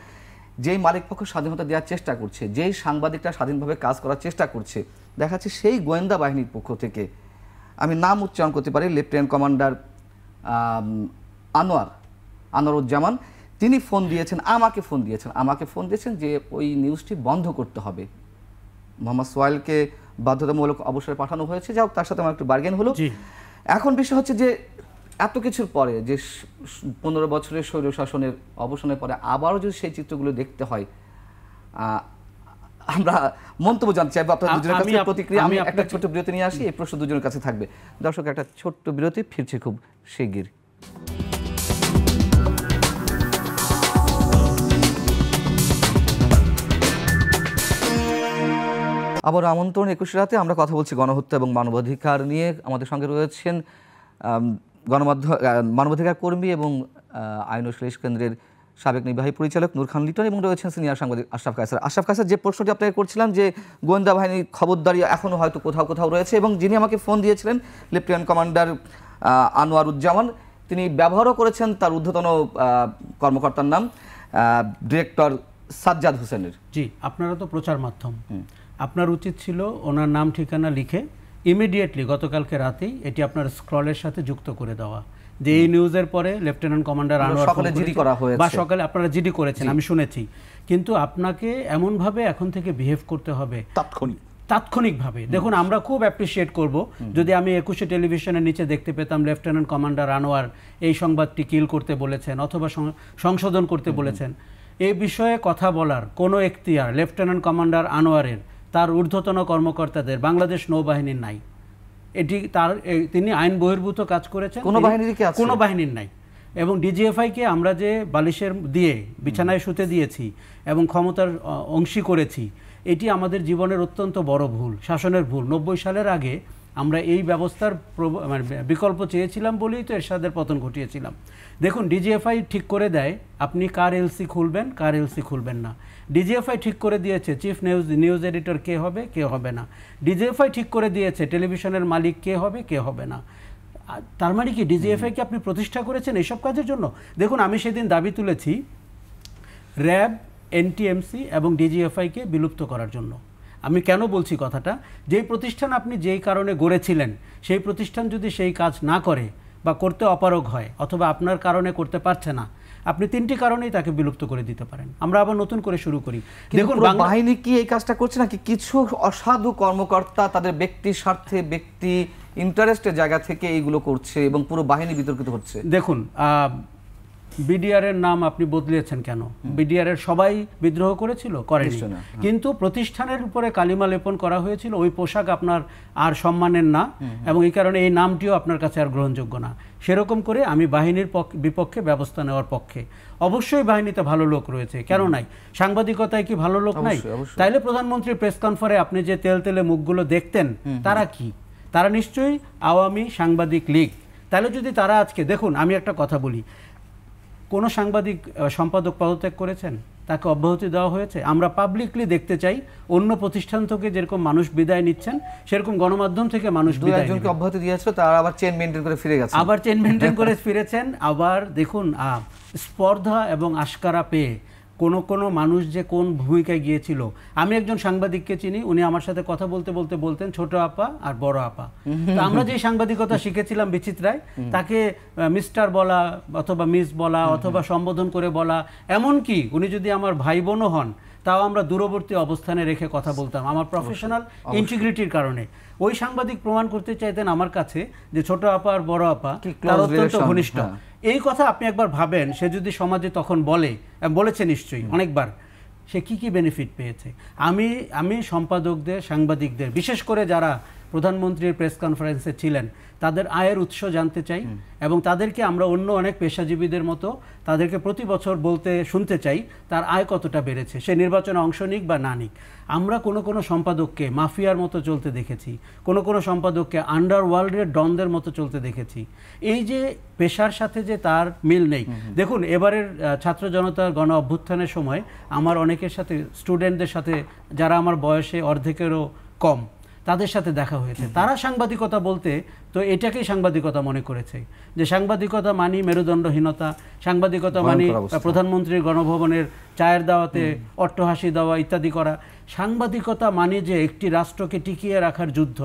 যেই মালিকপক্ষ স্বাধীনতা দেওয়ার চেষ্টা করছে, যেই সাংবাদিকটা স্বাধীনভাবে কাজ করার চেষ্টা করছে, দেখা যাচ্ছে সেই গোয়েন্দা বাহিনীর পক্ষ থেকে, আমি নাম উচ্চারণ করতে পারি, লেফটেন্যান্ট কমান্ডার আনোয়ারুজ্জামান, তিনি আমাকে ফোন দিয়েছেন যে ওই নিউজটি বন্ধ করতে হবে। মোহাম্মদ সোহাইলকে বাধ্যতামূলক অবসরে পাঠানো হয়েছে, যাও তার সাথে আমার একটু বার্গেন হলো। এখন বিষয় হচ্ছে যে এত কিছুর পরে, যে 15 বছরের স্বৈর শাসনের অবসানের পরে আবারও যদি সেই চিত্রগুলো দেখতে হয়, আমরা মন্তব্য জানতে চাইবো আপনার দুজনের কাছে প্রতিক্রিয়া। আমি একটা ছোট্ট বিরতি নিয়ে আসি, এই প্রশ্ন দুজনের কাছে থাকবে। দর্শক, একটা ছোট্ট বিরতি, ফিরছি খুব শিগগির। আবার আমন্ত্রণ 21 রাতে আমরা কথা বলছি গণহত্যা এবং মানবাধিকার নিয়ে। আমাদের সঙ্গে রয়েছেন মানবাধিকার কর্মী এবং আইন ও সালিশ কেন্দ্রের সাবেক নির্বাহী পরিচালক নূর খান লিটন এবং রয়েছেন সিনিয়র সাংবাদিক আশরাফ কায়সার। আশরাফ কায়সার, যে প্রশ্নটি আপনাকে করছিলাম যে গোয়েন্দা বাহিনীর খবরদারি এখনও হয়তো কোথাও রয়েছে, এবং যিনি আমাকে ফোন দিয়েছিলেন লেফটেন্যান্ট কমান্ডার আনোয়ারুজ্জামান, তিনি ব্যবহারও করেছেন তার ঊর্ধ্বতন কর্মকর্তার নাম ডিরেক্টর সাজ্জাদ হোসেনের। জি, আপনারা তো প্রচার মাধ্যম, আপনার উচিত ছিল ওনার নাম ঠিকানা লিখে ইমিডিয়েটলি গতকালকে রাতেই এটি আপনার স্ক্রলের সাথে যুক্ত করে দেওয়া, যে এই নিউজের পরে লেফটেন্যান্ট কমান্ডার আনোয়ার সকালে জিডি করা হয়েছে বা সকালে আপনারা জিডি করেছেন, আমি শুনেছি। কিন্তু আপনাকে এমনভাবে এখন থেকে বিহেভ করতে হবে তাৎক্ষণিকভাবে। দেখুন, আমরা খুব অ্যাপ্রিসিয়েট করব যদি আমি 21 টেলিভিশনের নিচে দেখতে পেতাম লেফটেন্যান্ট কমান্ডার আনোয়ার এই সংবাদটি কিল করতে বলেছেন অথবা সংশোধন করতে বলেছেন। এই বিষয়ে কথা বলার কোনো এখতিয়ার লেফটেন্যান্ট কমান্ডার আনোয়ারের, তার ঊর্ধ্বতন কর্মকর্তাদের, বাংলাদেশ নৌবাহিনীর নাই। তিনি আইন বহির্ভূত কাজ করেছেন, কোনো বাহিনীর নাই। এবং ডিজিএফআইকে আমরা যে বালিশের দিয়ে বিছানায় শুতে দিয়েছি এবং ক্ষমতার অংশী করেছি, এটি আমাদের জীবনের অত্যন্ত বড় ভুল, শাসনের ভুল। 90 সালের আগে আমরা এই ব্যবস্থার বিকল্প চেয়েছিলাম বলেই তো এরশাদের পতন ঘটিয়েছিলাম। দেখুন, ডিজিএফআই ঠিক করে দেয় আপনি কার এলসি খুলবেন, কার এলসি খুলবেন না। ডিজিএফআই ঠিক করে দিয়েছে চিফ নিউজ এডিটর কে হবে, কে হবে না। ডিজিএফআই ঠিক করে দিয়েছে টেলিভিশনের মালিক কে হবে, কে হবে না। তার মানে কি ডিজিএফআইকে আপনি প্রতিষ্ঠা করেছেন এইসব কাজের জন্য? দেখুন, আমি সেদিন দাবি তুলেছি র্যাব, এনটিএমসি এবং ডিজিএফআইকে বিলুপ্ত করার জন্য। আমি কেন বলছি কথাটা, যেই প্রতিষ্ঠান আপনি যেই কারণে গড়েছিলেন, সেই প্রতিষ্ঠান যদি সেই কাজ না করে বা করতে অপারগ হয় অথবা আপনার কারণে করতে পারছে না, আপনি 3টি কারণেই তাকে বিলুপ্ত করে দিতে পারেন। আমরা আবার নতুন করে শুরু করি। দেখুন, বাহিনী কি এই কাজটা করছে নাকি কিছু অসাধু কর্মকর্তা তাদের ব্যক্তি স্বার্থে, ব্যক্তি ইন্টারেস্টের জায়গা থেকে এইগুলো করছে এবং পুরো বাহিনী বিতর্কিত হচ্ছে? দেখুন, বিডিআর এর নাম আপনি বদলিয়েছেন কেন? বিডিআর এর সবাই বিদ্রোহ করেছিল? করেনি। কিন্তু প্রতিষ্ঠানের উপরে কালিমা লেপন করা হয়েছিল, ওই পোশাক আপনার আর সম্মানের না এবং এই কারণে এই নামটিও আপনার কাছে আর গ্রহণযোগ্য না। সেরকম করে আমি বাহিনীর বিপক্ষে ব্যবস্থা নেওয়ার পক্ষে। অবশ্যই বাহিনীতে ভালো লোক রয়েছে, কেন নাই? সাংবাদিকতায় কি ভালো লোক নাই? তাইলে প্রধানমন্ত্রীর প্রেস কনফারেন্সে আপনি যে তেলে মুখগুলো দেখতেন, তারা কি? তারা নিশ্চয়ই আওয়ামী সাংবাদিক লীগ। তাহলে যদি তারা আজকে, দেখুন আমি একটা কথা বলি, কোনো সাংবাদিক সম্পাদক পদত্যাগ করেছেন, তাকে অব্যাহতি দেওয়া হয়েছে? আমরা পাবলিকলি দেখতে চাই অন্য প্রতিষ্ঠান থেকে যেরকম মানুষ বিদায় নিচ্ছেন, সেরকম গণমাধ্যম থেকে মানুষ বিদায় একজনকে অব্যাহতি দিয়েছিল, তারা আবার চেইন মেইনটেইন করে ফিরে গেছে, আবার চেইন মেইনটেইন করে ফিরেছেন। আবার দেখুন, স্পর্ধা এবং আশকারা পেয়ে কোনো মানুষ যে কোন ভূমিকায় গিয়েছিল। আমি একজন সাংবাদিককে চিনি, উনি আমার সাথে কথা বলতে বলতে বলতেন ছোট আপা আর বড় আপা। তো আমরা যে সাংবাদিকতা শিখেছিলাম বিচিত্রায়, তাকে মিস্টার বলা অথবা মিস বলা অথবা সম্বোধন করে বলা, এমনকি উনি যদি আমার ভাই বোনও হন তাও আমরা দূরবর্তী অবস্থানে রেখে কথা বলতাম আমার প্রফেশনাল ইন্টিগ্রিটির কারণে। ওই সাংবাদিক প্রমাণ করতে চাইতেন আমার কাছে যে ছোট আপা আর বড় আপা তার অত্যন্ত ঘনিষ্ঠ। এই কথা আপনি একবার ভাবেন, সে যদি সমাজে তখন বলেছে নিশ্চয়ই অনেকবার, সে কি বেনিফিট পেয়েছে। আমি সম্পাদকদের, সাংবাদিকদের, বিশেষ করে যারা প্রধানমন্ত্রীর প্রেস কনফারেন্সে ছিলেন, তাদের আয়ের উৎস জানতে চাই এবং তাদেরকে আমরা অন্য অনেক পেশাজীবীদের মতো তাদেরকে প্রতি বছর শুনতে চাই তার আয় কতটা বেড়েছে, সে নির্বাচনে অংশ নিক বা না নিক। আমরা কোনো সম্পাদককে মাফিয়ার মতো চলতে দেখেছি, কোনো সম্পাদককে আন্ডারওয়ার্ল্ডের ডনদের মতো চলতে দেখেছি। এই যে পেশার সাথে যে তার মিল নেই। দেখুন, এবারের ছাত্র জনতার গণ অভ্যুত্থানের সময় আমার অনেকের সাথে, স্টুডেন্টদের সাথে যারা আমার বয়সে অর্ধেকেরও কম, তাদের সাথে দেখা হয়েছে। তারা সাংবাদিকতা বলতে তো এটাকেই সাংবাদিকতা মনে করেছে, যে সাংবাদিকতা মানি মেরুদণ্ডহীনতা, সাংবাদিকতা মানি প্রধানমন্ত্রীর গণভবনের চায়ের দাওয়াতে অট্টহাসি দেওয়া ইত্যাদি করা, সাংবাদিকতা মানে যে একটি রাষ্ট্রকে টিকিয়ে রাখার যুদ্ধ,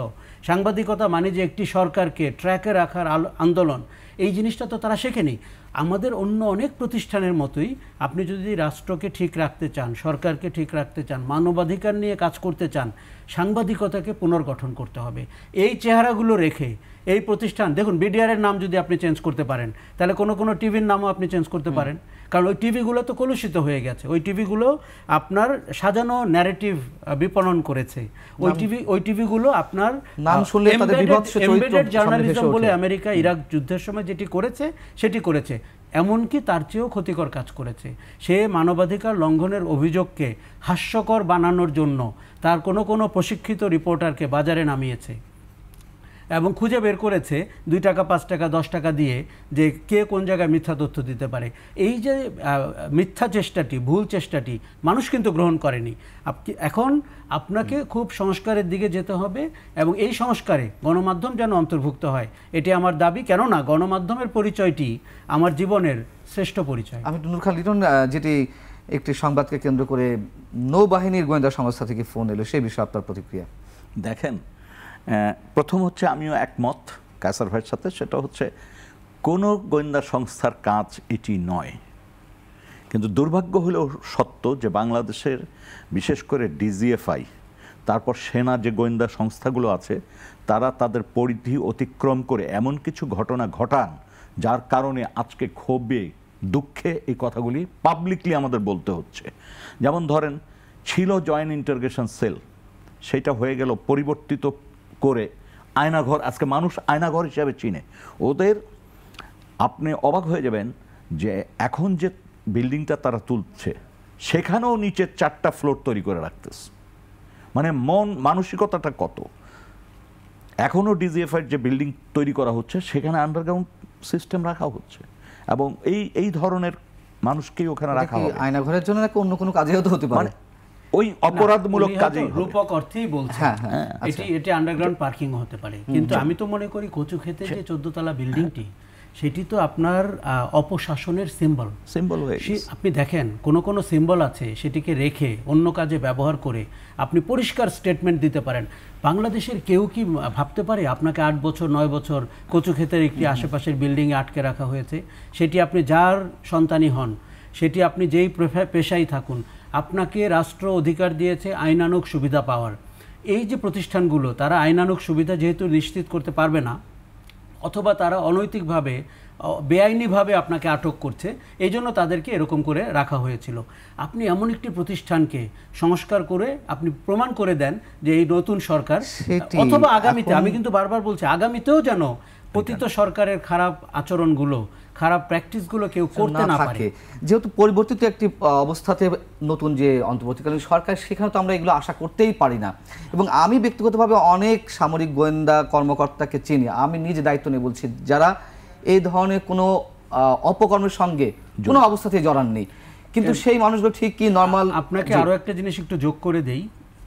সাংবাদিকতা মানে যে একটি সরকারকে ট্র্যাকে রাখার আন্দোলন। এই জিনিসটা তো তারা শেখেনি। আমাদের অন্য অনেক প্রতিষ্ঠানের মতোই আপনি যদি রাষ্ট্রকে ঠিক রাখতে চান, সরকারকে ঠিক রাখতে চান, মানবাধিকার নিয়ে কাজ করতে চান, সাংবাদিকতাকে পুনর্গঠন করতে হবে। এই চেহারাগুলো রেখে এই প্রতিষ্ঠান, দেখুন বিডিআর এর নাম যদি আপনি চেঞ্জ করতে পারেন, তাহলে কোনো টিভির নামও আপনি চেঞ্জ করতে পারেন, কারণ ওই টিভিগুলো তো কলুষিত হয়ে গেছে। ওই টিভিগুলো আপনার সাজানো ন্যারেটিভ বিপণন করেছে। ওই টিভিগুলো আপনার নাম শুনলে তাদের বিভৎস এমবেডেড জার্নালিজম বলে আমেরিকা ইরাক যুদ্ধের সময় যেটি করেছে সেটি করেছে, এমনকি তার চেয়েও ক্ষতিকর কাজ করেছে। সে মানবাধিকার লঙ্ঘনের অভিযোগকে হাস্যকর বানানোর জন্য তার কোনো প্রশিক্ষিত রিপোর্টারকে বাজারে নামিয়েছে এবং খুঁজে বের করেছে 2 টাকা 5 টাকা 10 টাকা দিয়ে যে কে কোন জায়গায় মিথ্যা তথ্য দিতে পারে। এই যে মিথ্যা চেষ্টাটি, ভুল চেষ্টাটি মানুষ কিন্তু গ্রহণ করেনি। এখন আপনাকে খুব সংস্কারের দিকে যেতে হবে এবং এই সংস্কারে গণমাধ্যম যেন অন্তর্ভুক্ত হয়, এটি আমার দাবি। কেননা গণমাধ্যমের পরিচয়টি আমার জীবনের শ্রেষ্ঠ পরিচয়। আমি নূর খান লিটন, যেটি একটি সংবাদকে কেন্দ্র করে নৌবাহিনীর গোয়েন্দা সংস্থা থেকে ফোন এলো, সেই বিষয়ে আপনার প্রতিক্রিয়া। দেখেন, প্রথম হচ্ছে আমিও একমত কায়সার ভাইয়ের সাথে, সেটা হচ্ছে কোনো গোয়েন্দা সংস্থার কাজ এটি নয়। কিন্তু দুর্ভাগ্য হলেও সত্য যে বাংলাদেশের বিশেষ করে ডিজিএফআই, তারপর সেনা যে গোয়েন্দা সংস্থাগুলো আছে, তারা তাদের পরিধি অতিক্রম করে এমন কিছু ঘটনা ঘটান যার কারণে আজকে ক্ষোভে দুঃখে এই কথাগুলি পাবলিকলি আমাদের বলতে হচ্ছে। যেমন ধরেন, ছিল জয়েন্ট ইন্টারোগেশন সেল, সেটা হয়ে গেল পরিবর্তিত করে আয়নাঘর। আজকে মানুষ আয়নাঘর হিসাবে চিনে ওদের। আপনি অবাক হয়ে যাবেন যে এখন যে বিল্ডিংটা তারা তুলছে সেখানেও নিচে 4টা ফ্লোর তৈরি করে রাখতেছে। মানে মানসিকতাটা কত! এখনও ডিজিএফআই যে বিল্ডিং তৈরি করা হচ্ছে সেখানে আন্ডারগ্রাউন্ড সিস্টেম রাখা হচ্ছে এবং এই ধরনের মানুষকেই ওখানে রাখা হবে। আয়নাঘরের জন্য নাকি অন্য কোনো কাজেও তো হতে পারে, ওই অপরাধমূলক কাজেই রূপক অর্থেই বলছে। এটি আন্ডারগ্রাউন্ড পার্কিং হতে পারে, কিন্তু আমি তো মনে করি কচু খেতে যে 14 তলা বিল্ডিংটি, সেটি তো আপনার অপশাসনের সিম্বল হয়ে গেছে। আপনি দেখেন কোনো সিম্বল আছে, সেটিকে রেখে অন্য কাজে ব্যবহার করে আপনি পরিষ্কার স্টেটমেন্ট দিতে পারেন। বাংলাদেশের কেউ কি ভাবতে পারে আপনাকে 8 বছর 9 বছর কচু ক্ষেতের একটি আশেপাশের বিল্ডিংয়ে আটকে রাখা হয়েছে? সেটি আপনি যার সন্তানই হন, সেটি আপনি যেই পেশায় থাকুন, আপনাকে রাষ্ট্র অধিকার দিয়েছে আইনানুগ সুবিধা পাওয়ার। এই যে প্রতিষ্ঠানগুলো, তারা আইনানুগ সুবিধা যেহেতু নিশ্চিত করতে পারবে না, অথবা তারা অনৈতিকভাবে বেআইনিভাবে আপনাকে আটক করছে, এই জন্য তাদেরকে এরকম করে রাখা হয়েছিল। আপনি এমন একটি প্রতিষ্ঠানকে সংস্কার করে আপনি প্রমাণ করে দেন যে এই নতুন সরকার, অথবা আগামীতে, আমি কিন্তু বারবার বলছি, আগামীতেও যেন পতিত সরকারের খারাপ আচরণগুলো, খারাপ প্র্যাকটিসগুলো কেউ করতে না পারে। যেহেতু পরিবর্তিত একটি অবস্থাতে নতুন যে অন্তর্বর্তীকালীন সরকার, সেখানে তো আমরা এগুলো আশা করতেই পারি না। এবং আমি ব্যক্তিগতভাবে অনেক সামরিক গোয়েন্দা কর্মকর্তাকে চিনি, আমি নিজে দায়িত্ব নিয়ে বলছি, যারা এই ধরনের কোনো অপকর্মের সঙ্গে কোনো অবস্থাতেই জড়ান নেই, কিন্তু সেই মানুষগুলো ঠিক কি নর্মাল। আপনাকে আরও একটা জিনিস একটু যোগ করে দেই,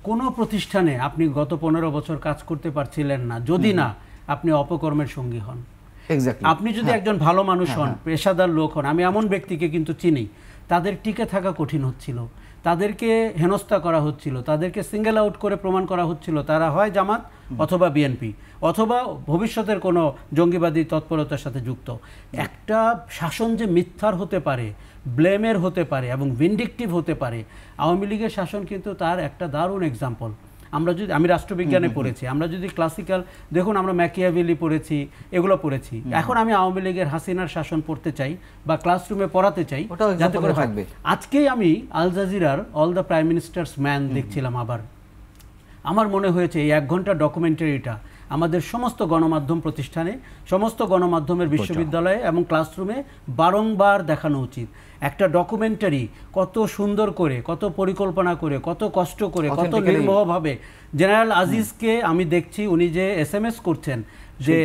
কোনো প্রতিষ্ঠানে আপনি গত 15 বছর কাজ করতে পারছিলেন না যদি না আপনি অপকর্মের সঙ্গী হন। আপনি যদি একজন ভালো মানুষ হন, পেশাদার লোক হন, আমি এমন ব্যক্তিকে কিন্তু চিনি তাদের টিকে থাকা কঠিন হচ্ছিল, তাদেরকে হেনস্থা করা হচ্ছিল, তাদেরকে সিঙ্গেল আউট করে প্রমাণ করা হচ্ছিল তারা হয় জামাত অথবা বিএনপি অথবা ভবিষ্যতের কোনো জঙ্গিবাদী তৎপরতার সাথে যুক্ত। একটা শাসন যে মিথ্যার হতে পারে, ব্লেমের হতে পারে এবং ভিন্ডিকটিভ হতে পারে, আওয়ামী লীগের শাসন কিন্তু তার একটা দারুণ এক্সাম্পল। আমি রাষ্ট্রবিজ্ঞানে পড়েছি, আমরা যদি ক্লাসিক্যাল দেখুন, আমরা ম্যাকিয়াভেলি পড়েছি, এগুলো পড়েছি। এখন আমি আওয়ামী লীগের হাসিনার শাসন পড়তে চাই বা ক্লাসরুমে পড়াতে চাই, যাতে করে থাকবে। আজকেই আমি আল জাজিরার all the prime ministers man দেখছিলাম, আবার আমার মনে হয়েছে এই 1 ঘন্টার ডকুমেন্টারিটা আমাদের সমস্ত গণমাধ্যম প্রতিষ্ঠানে, সমস্ত গণমাধ্যমের বিশ্ববিদ্যালয়ে এবং ক্লাসরুমে বারংবার দেখানো উচিত। একটা ডকুমেন্টারি কত সুন্দর করে, কত পরিকল্পনা করে, কত কষ্ট করে, কত নির্মোহভাবে জেনারেল আজিজকে আমি দেখছি, উনি যে SMS করছেন যে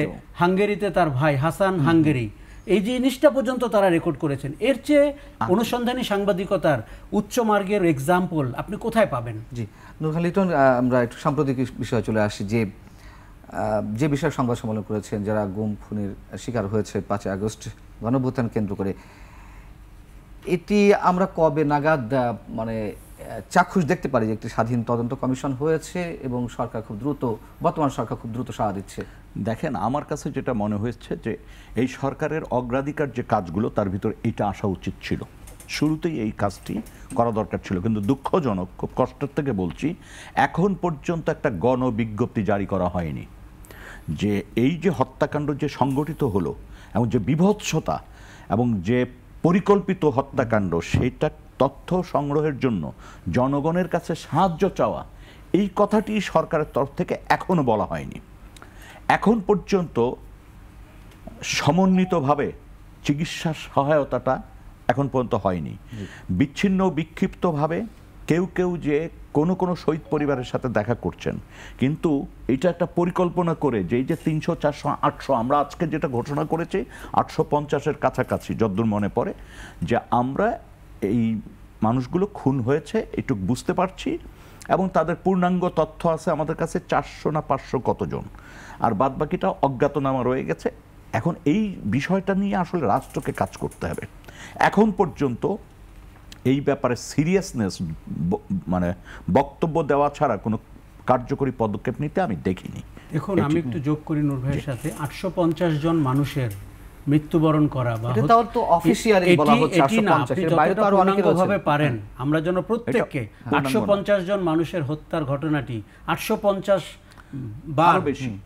হাঙ্গেরিতে তার ভাই হাসান হাঙ্গেরি, এই জিনিসটা পর্যন্ত তারা রেকর্ড করেছেন। এর চেয়ে অনুসন্ধানী সাংবাদিকতার উচ্চ মার্গের এক্সাম্পল আপনি কোথায় পাবেন? জি নূর খান লিটন, আমরা একটু সাম্প্রতিক বিষয়ে চলে আসি। যে বিষয়ে সংবাদ সম্মেলন করেছেন যারা গুম খুনের শিকার হয়েছে 5 আগস্ট গণঅভ্যুত্থান কেন্দ্র করে, এটি আমরা কবে নাগাদ মানে চাক্ষুষ দেখতে পারি যে একটি স্বাধীন তদন্ত কমিশন হয়েছে এবং বর্তমান সরকার খুব দ্রুত সাড়া দিচ্ছে? দেখেন, আমার কাছে যেটা মনে হয়েছে যে এই সরকারের অগ্রাধিকার যে কাজগুলো তার ভিতর এটা আসা উচিত ছিল, শুরুতেই এই কাজটি করা দরকার ছিল। কিন্তু দুঃখজনক, খুব কষ্টের থেকে বলছি, এখন পর্যন্ত একটা গণবিজ্ঞপ্তি জারি করা হয়নি যে এই যে হত্যাকাণ্ড যে সংগঠিত হলো এবং যে বিভৎসতা এবং যে পরিকল্পিত হত্যাকাণ্ড, সেইটা তথ্য সংগ্রহের জন্য জনগণের কাছে সাহায্য চাওয়া, এই কথাটি সরকারের তরফ থেকে এখনো বলা হয়নি। এখন পর্যন্ত সমন্বিতভাবে চিকিৎসার সহায়তাটা এখন পর্যন্ত হয়নি। বিচ্ছিন্ন বিক্ষিপ্তভাবে কেউ যে কোনো শহীদ পরিবারের সাথে দেখা করছেন, কিন্তু এটা একটা পরিকল্পনা করে যে এই যে 300, 400, 800, আমরা আজকে যেটা ঘোষণা করেছি 850-এর কাছাকাছি যদ্দূর মনে পড়ে, যে আমরা এই মানুষগুলো খুন হয়েছে এটুকু বুঝতে পারছি এবং তাদের পূর্ণাঙ্গ তথ্য আছে আমাদের কাছে, 400 না 500 কতজন, আর বাদ বাকিটা অজ্ঞাতনামা রয়ে গেছে। এখন এই বিষয়টা নিয়ে আসলে রাষ্ট্রকে কাজ করতে হবে। এখন পর্যন্ত এই ব্যাপারে সিরিয়াসনেস মানে বক্তব্য দেওয়া ছাড়া কোনো কার্যকরী পদক্ষেপ নিতে আমি দেখিনি। দেখুন, আমি একটু যোগ করি নূর ভাইয়ের সাথে, 850 জন মানুষের মৃত্যুবরণ করা বা পারেন, আমরা যেন প্রত্যেককে 850 জন মানুষের হত্যার ঘটনাটি 850 বার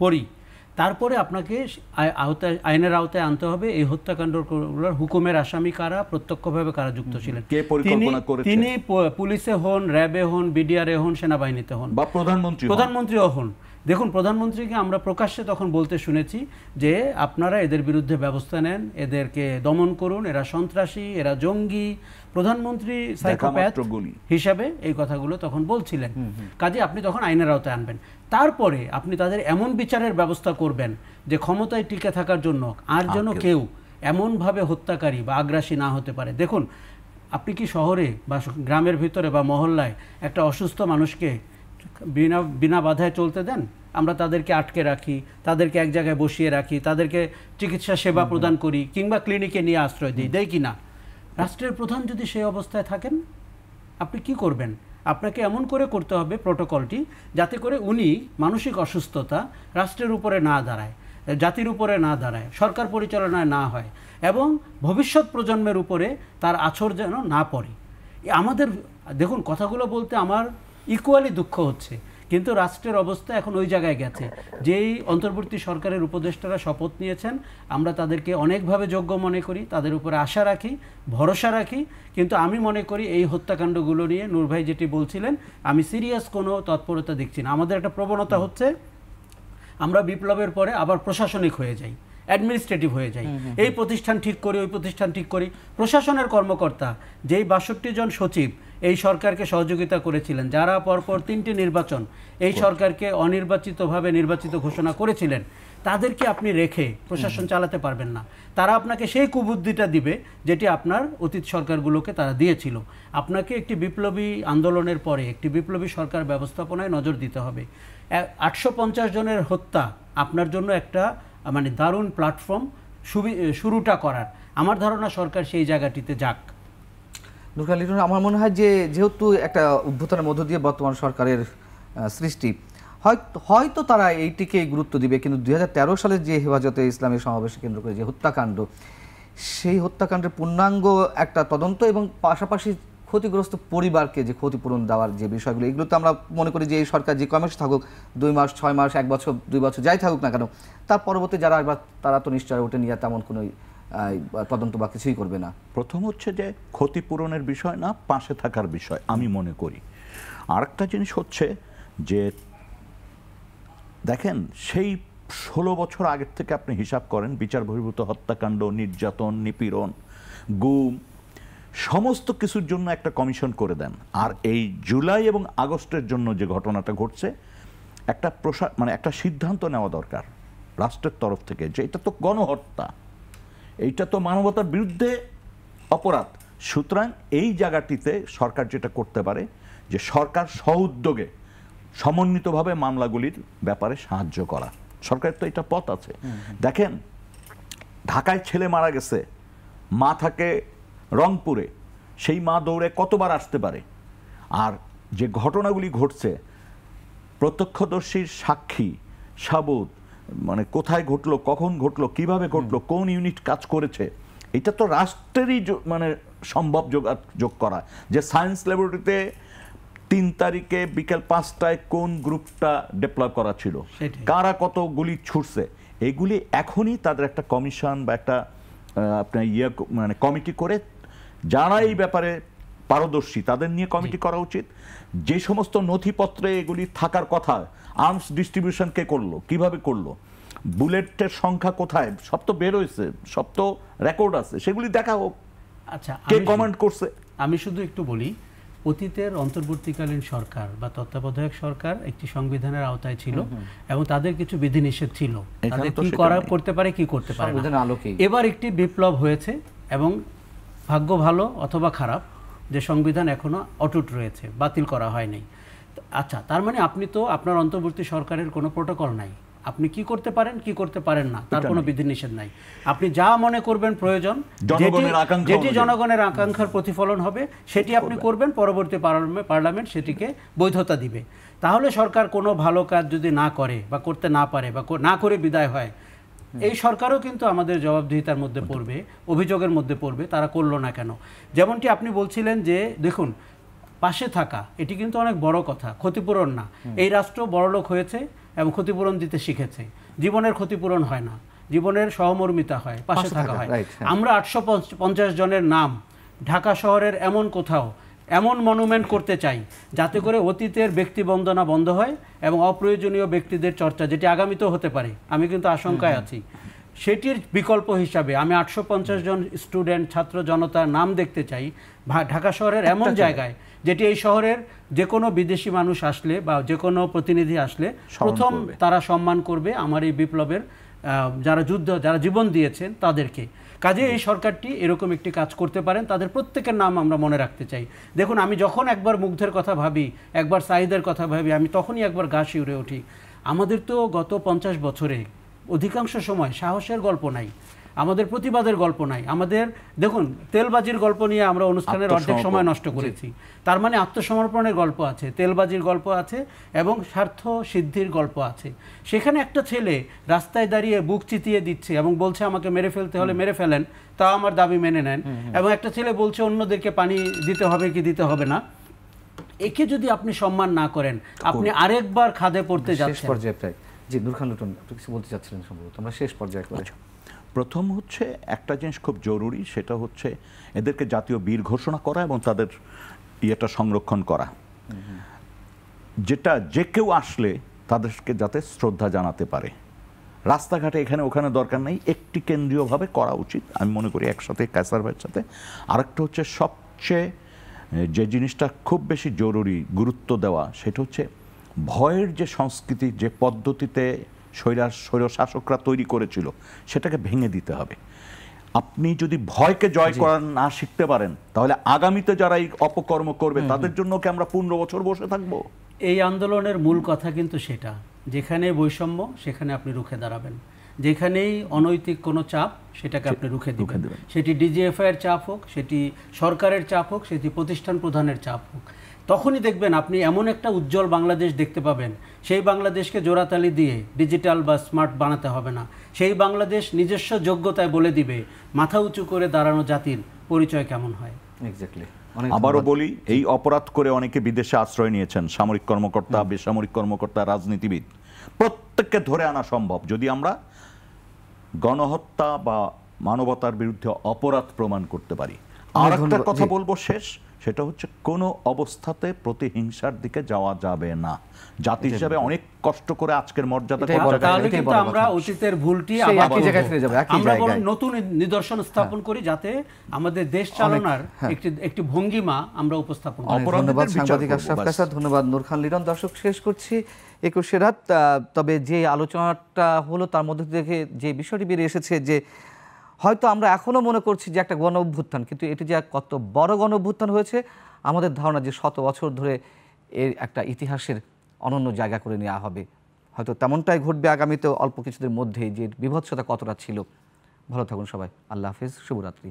পড়ি, তারপরে আপনাকে আইনের আওতায় আনতে হবে। এই হত্যাকাণ্ডগুলোর হুকুমের আসামি কারা, প্রত্যক্ষভাবে কারা যুক্ত ছিলেন, তিনি পুলিশে হন, র্যাবে হন, বিডিআরে হন, সেনাবাহিনীতে হন বা প্রধানমন্ত্রীও হন। দেখুন, প্রধানমন্ত্রীকে আমরা প্রকাশ্যে তখন বলতে শুনেছি যে আপনারা এদের বিরুদ্ধে ব্যবস্থা নেন, এদেরকে দমন করুন, এরা সন্ত্রাসী, এরা জঙ্গি। প্রধানমন্ত্রী সাইকোপ্যাথ হিসাবে এই কথাগুলো তখন বলছিলেন। কাজে আপনি তখন আইনের আওতায় আনবেন, তারপরে আপনি তাদের এমন বিচারের ব্যবস্থা করবেন যে ক্ষমতায় টিকে থাকার জন্য আর যেন কেউ এমনভাবে হত্যাকারী বা আগ্রাসী না হতে পারে। দেখুন, আপনি কি শহরে বা গ্রামের ভিতরে বা মহল্লায় একটা অসুস্থ মানুষকে বিনা বাধায় চলতে দেন? আমরা তাদেরকে আটকে রাখি, তাদেরকে এক জায়গায় বসিয়ে রাখি, তাদেরকে চিকিৎসা সেবা প্রদান করি কিংবা ক্লিনিকে নিয়ে আশ্রয় দিই, দেয় কি না? রাষ্ট্রের প্রধান যদি সেই অবস্থায় থাকেন, আপনি কি করবেন? আপনাকে এমন করে করতে হবে প্রোটোকলটি, যাতে করে উনি মানসিক অসুস্থতা রাষ্ট্রের উপরে না দাঁড়ায়, জাতির উপরে না দাঁড়ায়, সরকার পরিচালনায় না হয় এবং ভবিষ্যৎ প্রজন্মের উপরে তার আছড় যেন না পড়ে। আমাদের দেখুন, কথাগুলো বলতে আমার ইকুয়ালি দুঃখ হচ্ছে, কিন্তু রাষ্ট্রের অবস্থা এখন ওই জায়গায় গেছে। যেই অন্তর্বর্তী সরকারের উপদেষ্টারা শপথ নিয়েছেন, আমরা তাদেরকে অনেকভাবে যোগ্য মনে করি, তাদের উপরে আশা রাখি, ভরসা রাখি, কিন্তু আমি মনে করি এই হত্যাকাণ্ডগুলো নিয়ে নূর ভাই যেটি বলছিলেন, আমি সিরিয়াস কোনো তৎপরতা দেখছি না। আমাদের একটা প্রবণতা হচ্ছে, আমরা বিপ্লবের পরে আবার প্রশাসনিক হয়ে যাই, অ্যাডমিনিস্ট্রেটিভ হয়ে যাই, এই প্রতিষ্ঠান ঠিক করি, ওই প্রতিষ্ঠান ঠিক করি। প্রশাসনের কর্মকর্তা, যেই 62 জন সচিব এই সরকারকে সহযোগিতা করেছিলেন, যারা পরপর 3টি নির্বাচন এই সরকারকে অনির্বাচিতভাবে নির্বাচিত ঘোষণা করেছিলেন, তাদেরকে আপনি রেখে প্রশাসন চালাতে পারবেন না। তারা আপনাকে সেই কুবুদ্ধিটা দিবে যেটি আপনার অতীত সরকারগুলোকে তারা দিয়েছিল। আপনাকে একটি বিপ্লবী আন্দোলনের পরে একটি বিপ্লবী সরকার ব্যবস্থাপনায় নজর দিতে হবে। 850 জনের হত্যা আপনার জন্য একটা মানে দারুণ প্ল্যাটফর্ম শুরুটা করার। আমার ধারণা সরকার সেই জায়গাটিতে যাক। নুরখান লিটন, আমার মনে হয় যে যেহেতু একটা অভ্যুত্থানের মধ্য দিয়ে বর্তমান সরকারের সৃষ্টি, হয়তো তারা এইটিকে গুরুত্ব দিবে, কিন্তু 2013 সালে যে হেফাজতে ইসলামের সমাবেশকে কেন্দ্র করে যে হত্যাকাণ্ড, সেই হত্যাকাণ্ডের পূর্ণাঙ্গ একটা তদন্ত এবং পাশাপাশি ক্ষতিগ্রস্ত পরিবারকে যে ক্ষতিপূরণ দেওয়ার যে বিষয়গুলো, এগুলো তো আমরা মনে করি যে এই সরকার যে কমেছে থাকুক, 2 মাস 6 মাস 1 বছর 2 বছর যাই থাকুক না কেন, তার পরবর্তী যারা আসবে তারা তো নিশ্চয় ওটা নিয়ে তেমন কোনো তদন্ত বা কিছুই করবে না। প্রথম হচ্ছে যে ক্ষতিপূরণের বিষয় না, পাশে থাকার বিষয় আমি মনে করি। আরেকটা জিনিস হচ্ছে যে দেখেন, সেই 16 বছর আগের থেকে আপনি হিসাব করেন, বিচার বহির্ভূত হত্যাকাণ্ড, নির্যাতন, নিপীড়ন, গুম, সমস্ত কিছুর জন্য একটা কমিশন করে দেন। আর এই জুলাই এবং আগস্টের জন্য যে ঘটনাটা ঘটছে, একটা একটা সিদ্ধান্ত নেওয়া দরকার রাষ্ট্রের তরফ থেকে যে এটা তো গণহত্যা, এইটা তো মানবতার বিরুদ্ধে অপরাধ। সুতরাং এই জায়গাটিতে সরকার যেটা করতে পারে যে সরকার সউদ্যোগে সমন্বিতভাবে মামলাগুলির ব্যাপারে সাহায্য করা, সরকারের তো এটা পথ আছে। দেখেন, ঢাকায় ছেলে মারা গেছে, মা থাকে রংপুরে, সেই মা দৌড়ে কতবার আসতে পারে। আর যে ঘটনাগুলি ঘটছে, প্রত্যক্ষদর্শীর সাক্ষী সাবুত, মানে কোথায় ঘটলো, কখন ঘটলো, কিভাবে ঘটলো, কোন ইউনিট কাজ করেছে, এটা তো রাষ্ট্রেরই মানে সম্ভব যোগ করা। যে সায়েন্স ল্যাবরেটরিতে 3 তারিখে বিকেল 5টায় কোন গ্রুপটা ডেপ্লয় করা ছিল, কারা কত গুলি ছুটছে, এগুলি এখনই তাদের একটা কমিশন বা একটা আপনার মানে কমিটি করে, যারা এই ব্যাপারে পারদর্শী তাদের নিয়ে কমিটি করা উচিত। যে সমস্ত নথিপত্রে এগুলি থাকার কথা, আর্মস ডিস্ট্রিবিউশন কে করলো, কিভাবে করলো, বুলেটের সংখ্যা কোথায়, সব তো বের হয়েছে, সব তো রেকর্ড আছে, সেগুলি দেখা হোক। আচ্ছা, কে কমেন্ট করছে। আমি শুধু একটু বলি, অতীতের অন্তর্বর্তীকালীন সরকার বা তত্ত্বাবধায়ক সরকার একটি সংবিধানের আওতায় ছিল এবং তাদের কিছু বিধিনিষেধ ছিল, তাদের কি করতে পারে কি করতে পারে না। এবার একটি বিপ্লব হয়েছে এবং ভাগ্য ভালো অথবা খারাপ যে সংবিধান এখনো অটুট রয়েছে, বাতিল করা হয়নি। আচ্ছা, তার মানে আপনি তো আপনার অন্তর্বর্তী সরকারের কোনো প্রোটোকল নাই, আপনি কি করতে পারেন কি করতে পারেন না তার কোনো বিধিনিষেধ নাই। আপনি যা মনে করবেন প্রয়োজন, যেটি জনগণের আকাঙ্ক্ষার প্রতিফলন হবে সেটি আপনি করবেন, পরবর্তী পার্লামেন্ট সেটিকে বৈধতা দিবে। তাহলে সরকার কোনো ভালো কাজ যদি না করে বা করতে না পারে বা না করে বিদায় হয়, এই সরকারও কিন্তু আমাদের জবাবদিহিতার মধ্যে পড়বে, অভিযোগের মধ্যে পড়বে, তারা করলো না কেন। যেমনটি আপনি বলছিলেন যে দেখুন, পাশে থাকা এটি কিন্তু অনেক বড় কথা, ক্ষতিপূরণ না। এই রাষ্ট্র বড়লোক হয়েছে এবং ক্ষতিপূরণ দিতে শিখেছে। জীবনের ক্ষতিপূরণ হয় না, জীবনের সহমর্মিতা হয়, পাশে থাকা হয়। আমরা 850 জনের নাম ঢাকা শহরের এমন কোথাও এমন মনুমেন্ট করতে চাই যাতে করে অতীতের ব্যক্তি বন্দনা বন্ধ হয় এবং অপ্রয়োজনীয় ব্যক্তিদের চর্চা, যেটি আগামীতেও হতে পারে, আমি কিন্তু আশঙ্কায় আছি, সেটির বিকল্প হিসাবে আমি 850 জন স্টুডেন্ট, ছাত্র জনতার নাম দেখতে চাই ঢাকা শহরের এমন জায়গায় যেটি এই শহরের যে কোনো বিদেশি মানুষ আসলে বা যে কোনো প্রতিনিধি আসলে প্রথম তারা সম্মান করবে আমার এই বিপ্লবের যারা জীবন দিয়েছেন তাদেরকে। কাজে এই সরকারটি এরকম একটি কাজ করতে পারেন, তাদের প্রত্যেকের নাম আমরা মনে রাখতে চাই। দেখুন, আমি যখন একবার মুগ্ধের কথা ভাবি, একবার সাঈদের কথা ভাবি, আমি তখনই একবার গা শিউরে উঠি। আমাদের তো গত 50 বছরে অধিকাংশ সময় সাহসের গল্প নাই, আমাদের প্রতিবাদের গল্প নাই। আমাদের দেখুন, তেলবাজির গল্প নিয়ে আমরা অনুষ্ঠানের অর্ধেক সময় নষ্ট করেছি। তার মানে আত্মসমর্পণের গল্প আছে, তেলবাজির গল্প আছে এবং স্বার্থ সিদ্ধির গল্প আছে। সেখানে একটা ছেলে রাস্তায় দাঁড়িয়ে বুক চিতিয়ে দিচ্ছে এবং বলছে আমাকে মেরে ফেলতে হলে মেরে ফেলেন, তাও আমার দাবি মেনে নেন। এবং একটা ছেলে বলছে অন্যদেরকে পানি দিতে হবে কি দিতে হবে না। একে যদি আপনি সম্মান না করেন, আপনি আরেকবার খাদে পড়তে যাচ্ছেন। জি, নুরখান লিটন কিছু বলতে চাচ্ছিলেন সম্ভবত, আমরা শেষ পর্যায়ে করে। প্রথম হচ্ছে একটা জিনিস খুব জরুরি, সেটা হচ্ছে এদেরকে জাতীয় বীর ঘোষণা করা এবং তাদের ইয়েটা সংরক্ষণ করা, যেটা যে কেউ আসলে তাদেরকে যাতে শ্রদ্ধা জানাতে পারে। রাস্তাঘাটে এখানে ওখানে দরকার নেই, একটি কেন্দ্রীয়ভাবে করা উচিত আমি মনে করি, একসাথে কায়সার ভাইয়ের সাথে। আরেকটা হচ্ছে সবচেয়ে যে জিনিসটা খুব বেশি জরুরি গুরুত্ব দেওয়া, সেটা হচ্ছে ভয়ের যে সংস্কৃতি, যে পদ্ধতিতে স্বৈর শাসকরা তৈরি করেছিল, সেটাকে ভেঙে দিতে হবে। আপনি যদি ভয়কে জয় করা না শিখতে পারেন, তাহলে আগামীতে যারা এই অপকর্ম করবে তাদের জন্য কি আমরা 15 বছর বসে থাকবো? এই আন্দোলনের মূল কথা কিন্তু সেটা, যেখানে বৈষম্য সেখানে আপনি রুখে দাঁড়াবেন, যেখানেই অনৈতিক কোনো চাপ সেটাকে আপনি রুখে দিবেন। সেটি ডিজিএফআই এর চাপ হোক, সেটি সরকারের চাপ হোক, সেটি প্রতিষ্ঠান প্রধানের চাপ হোক, তখনই দেখবেন আপনি এমন একটা উজ্জ্বল বাংলাদেশ দেখতে পাবেন। সেই বাংলাদেশকে জোড়াতালি দিয়ে ডিজিটাল বা স্মার্ট বানাতে হবে না। সেই বাংলাদেশ নিজস্ব যোগ্যতায় বলে দিবে মাথা উঁচু করে দাঁড়ানো জাতির পরিচয় কেমন হয়। এক্স্যাক্টলি। আবারও বলি, এই অপরাধ করে অনেকে বিদেশে আশ্রয় নিয়েছেন, সামরিক কর্মকর্তা, বেসামরিক কর্মকর্তা, রাজনীতিবিদ, প্রত্যেককে ধরে আনা সম্ভব যদি আমরা গণহত্যা বা মানবতার বিরুদ্ধে অপরাধ প্রমাণ করতে পারি। আর একটা কথা বলবো শেষ, সেটা হচ্ছে কোনো অবস্থাতে প্রতিহিংসার দিকে যাওয়া যাবে না। জাতি হিসাবে অনেক কষ্ট করে আজকের মর্যাদা, তাহলে কিন্তু আমরা অতীতের ভুলটি আবার আমরা নতুন নিদর্শন স্থাপন করি, যাতে আমাদের দেশ চালানোর একটি ভঙ্গিমা আমরা উপস্থাপন করি। ধন্যবাদ সাংবাদিক আশরাফ কাসাদ, ধন্যবাদ নূর খান লিটন। দর্শক, শেষ করছি 21শে রাত। তবে যে আলোচনাটা হলো তার মধ্যে থেকে যে বিষয়টি বেরিয়ে এসেছে যে হয়তো আমরা এখনো মনে করছি যে একটা গণ অভ্যুত্থান, কিন্তু এটি যে কত বড় গণ অভ্যুত্থান হয়েছে আমাদের ধারণা যে শত বছর ধরে এর একটা ইতিহাসের অনন্য জায়গা করে নেওয়া হবে। হয়তো তেমনটাই ঘটবে আগামীতে অল্প কিছুদের মধ্যেই, যে বিভৎসতা কতটা ছিল। ভালো থাকুন সবাই, আল্লাহ হাফিজ, শুভরাত্রি।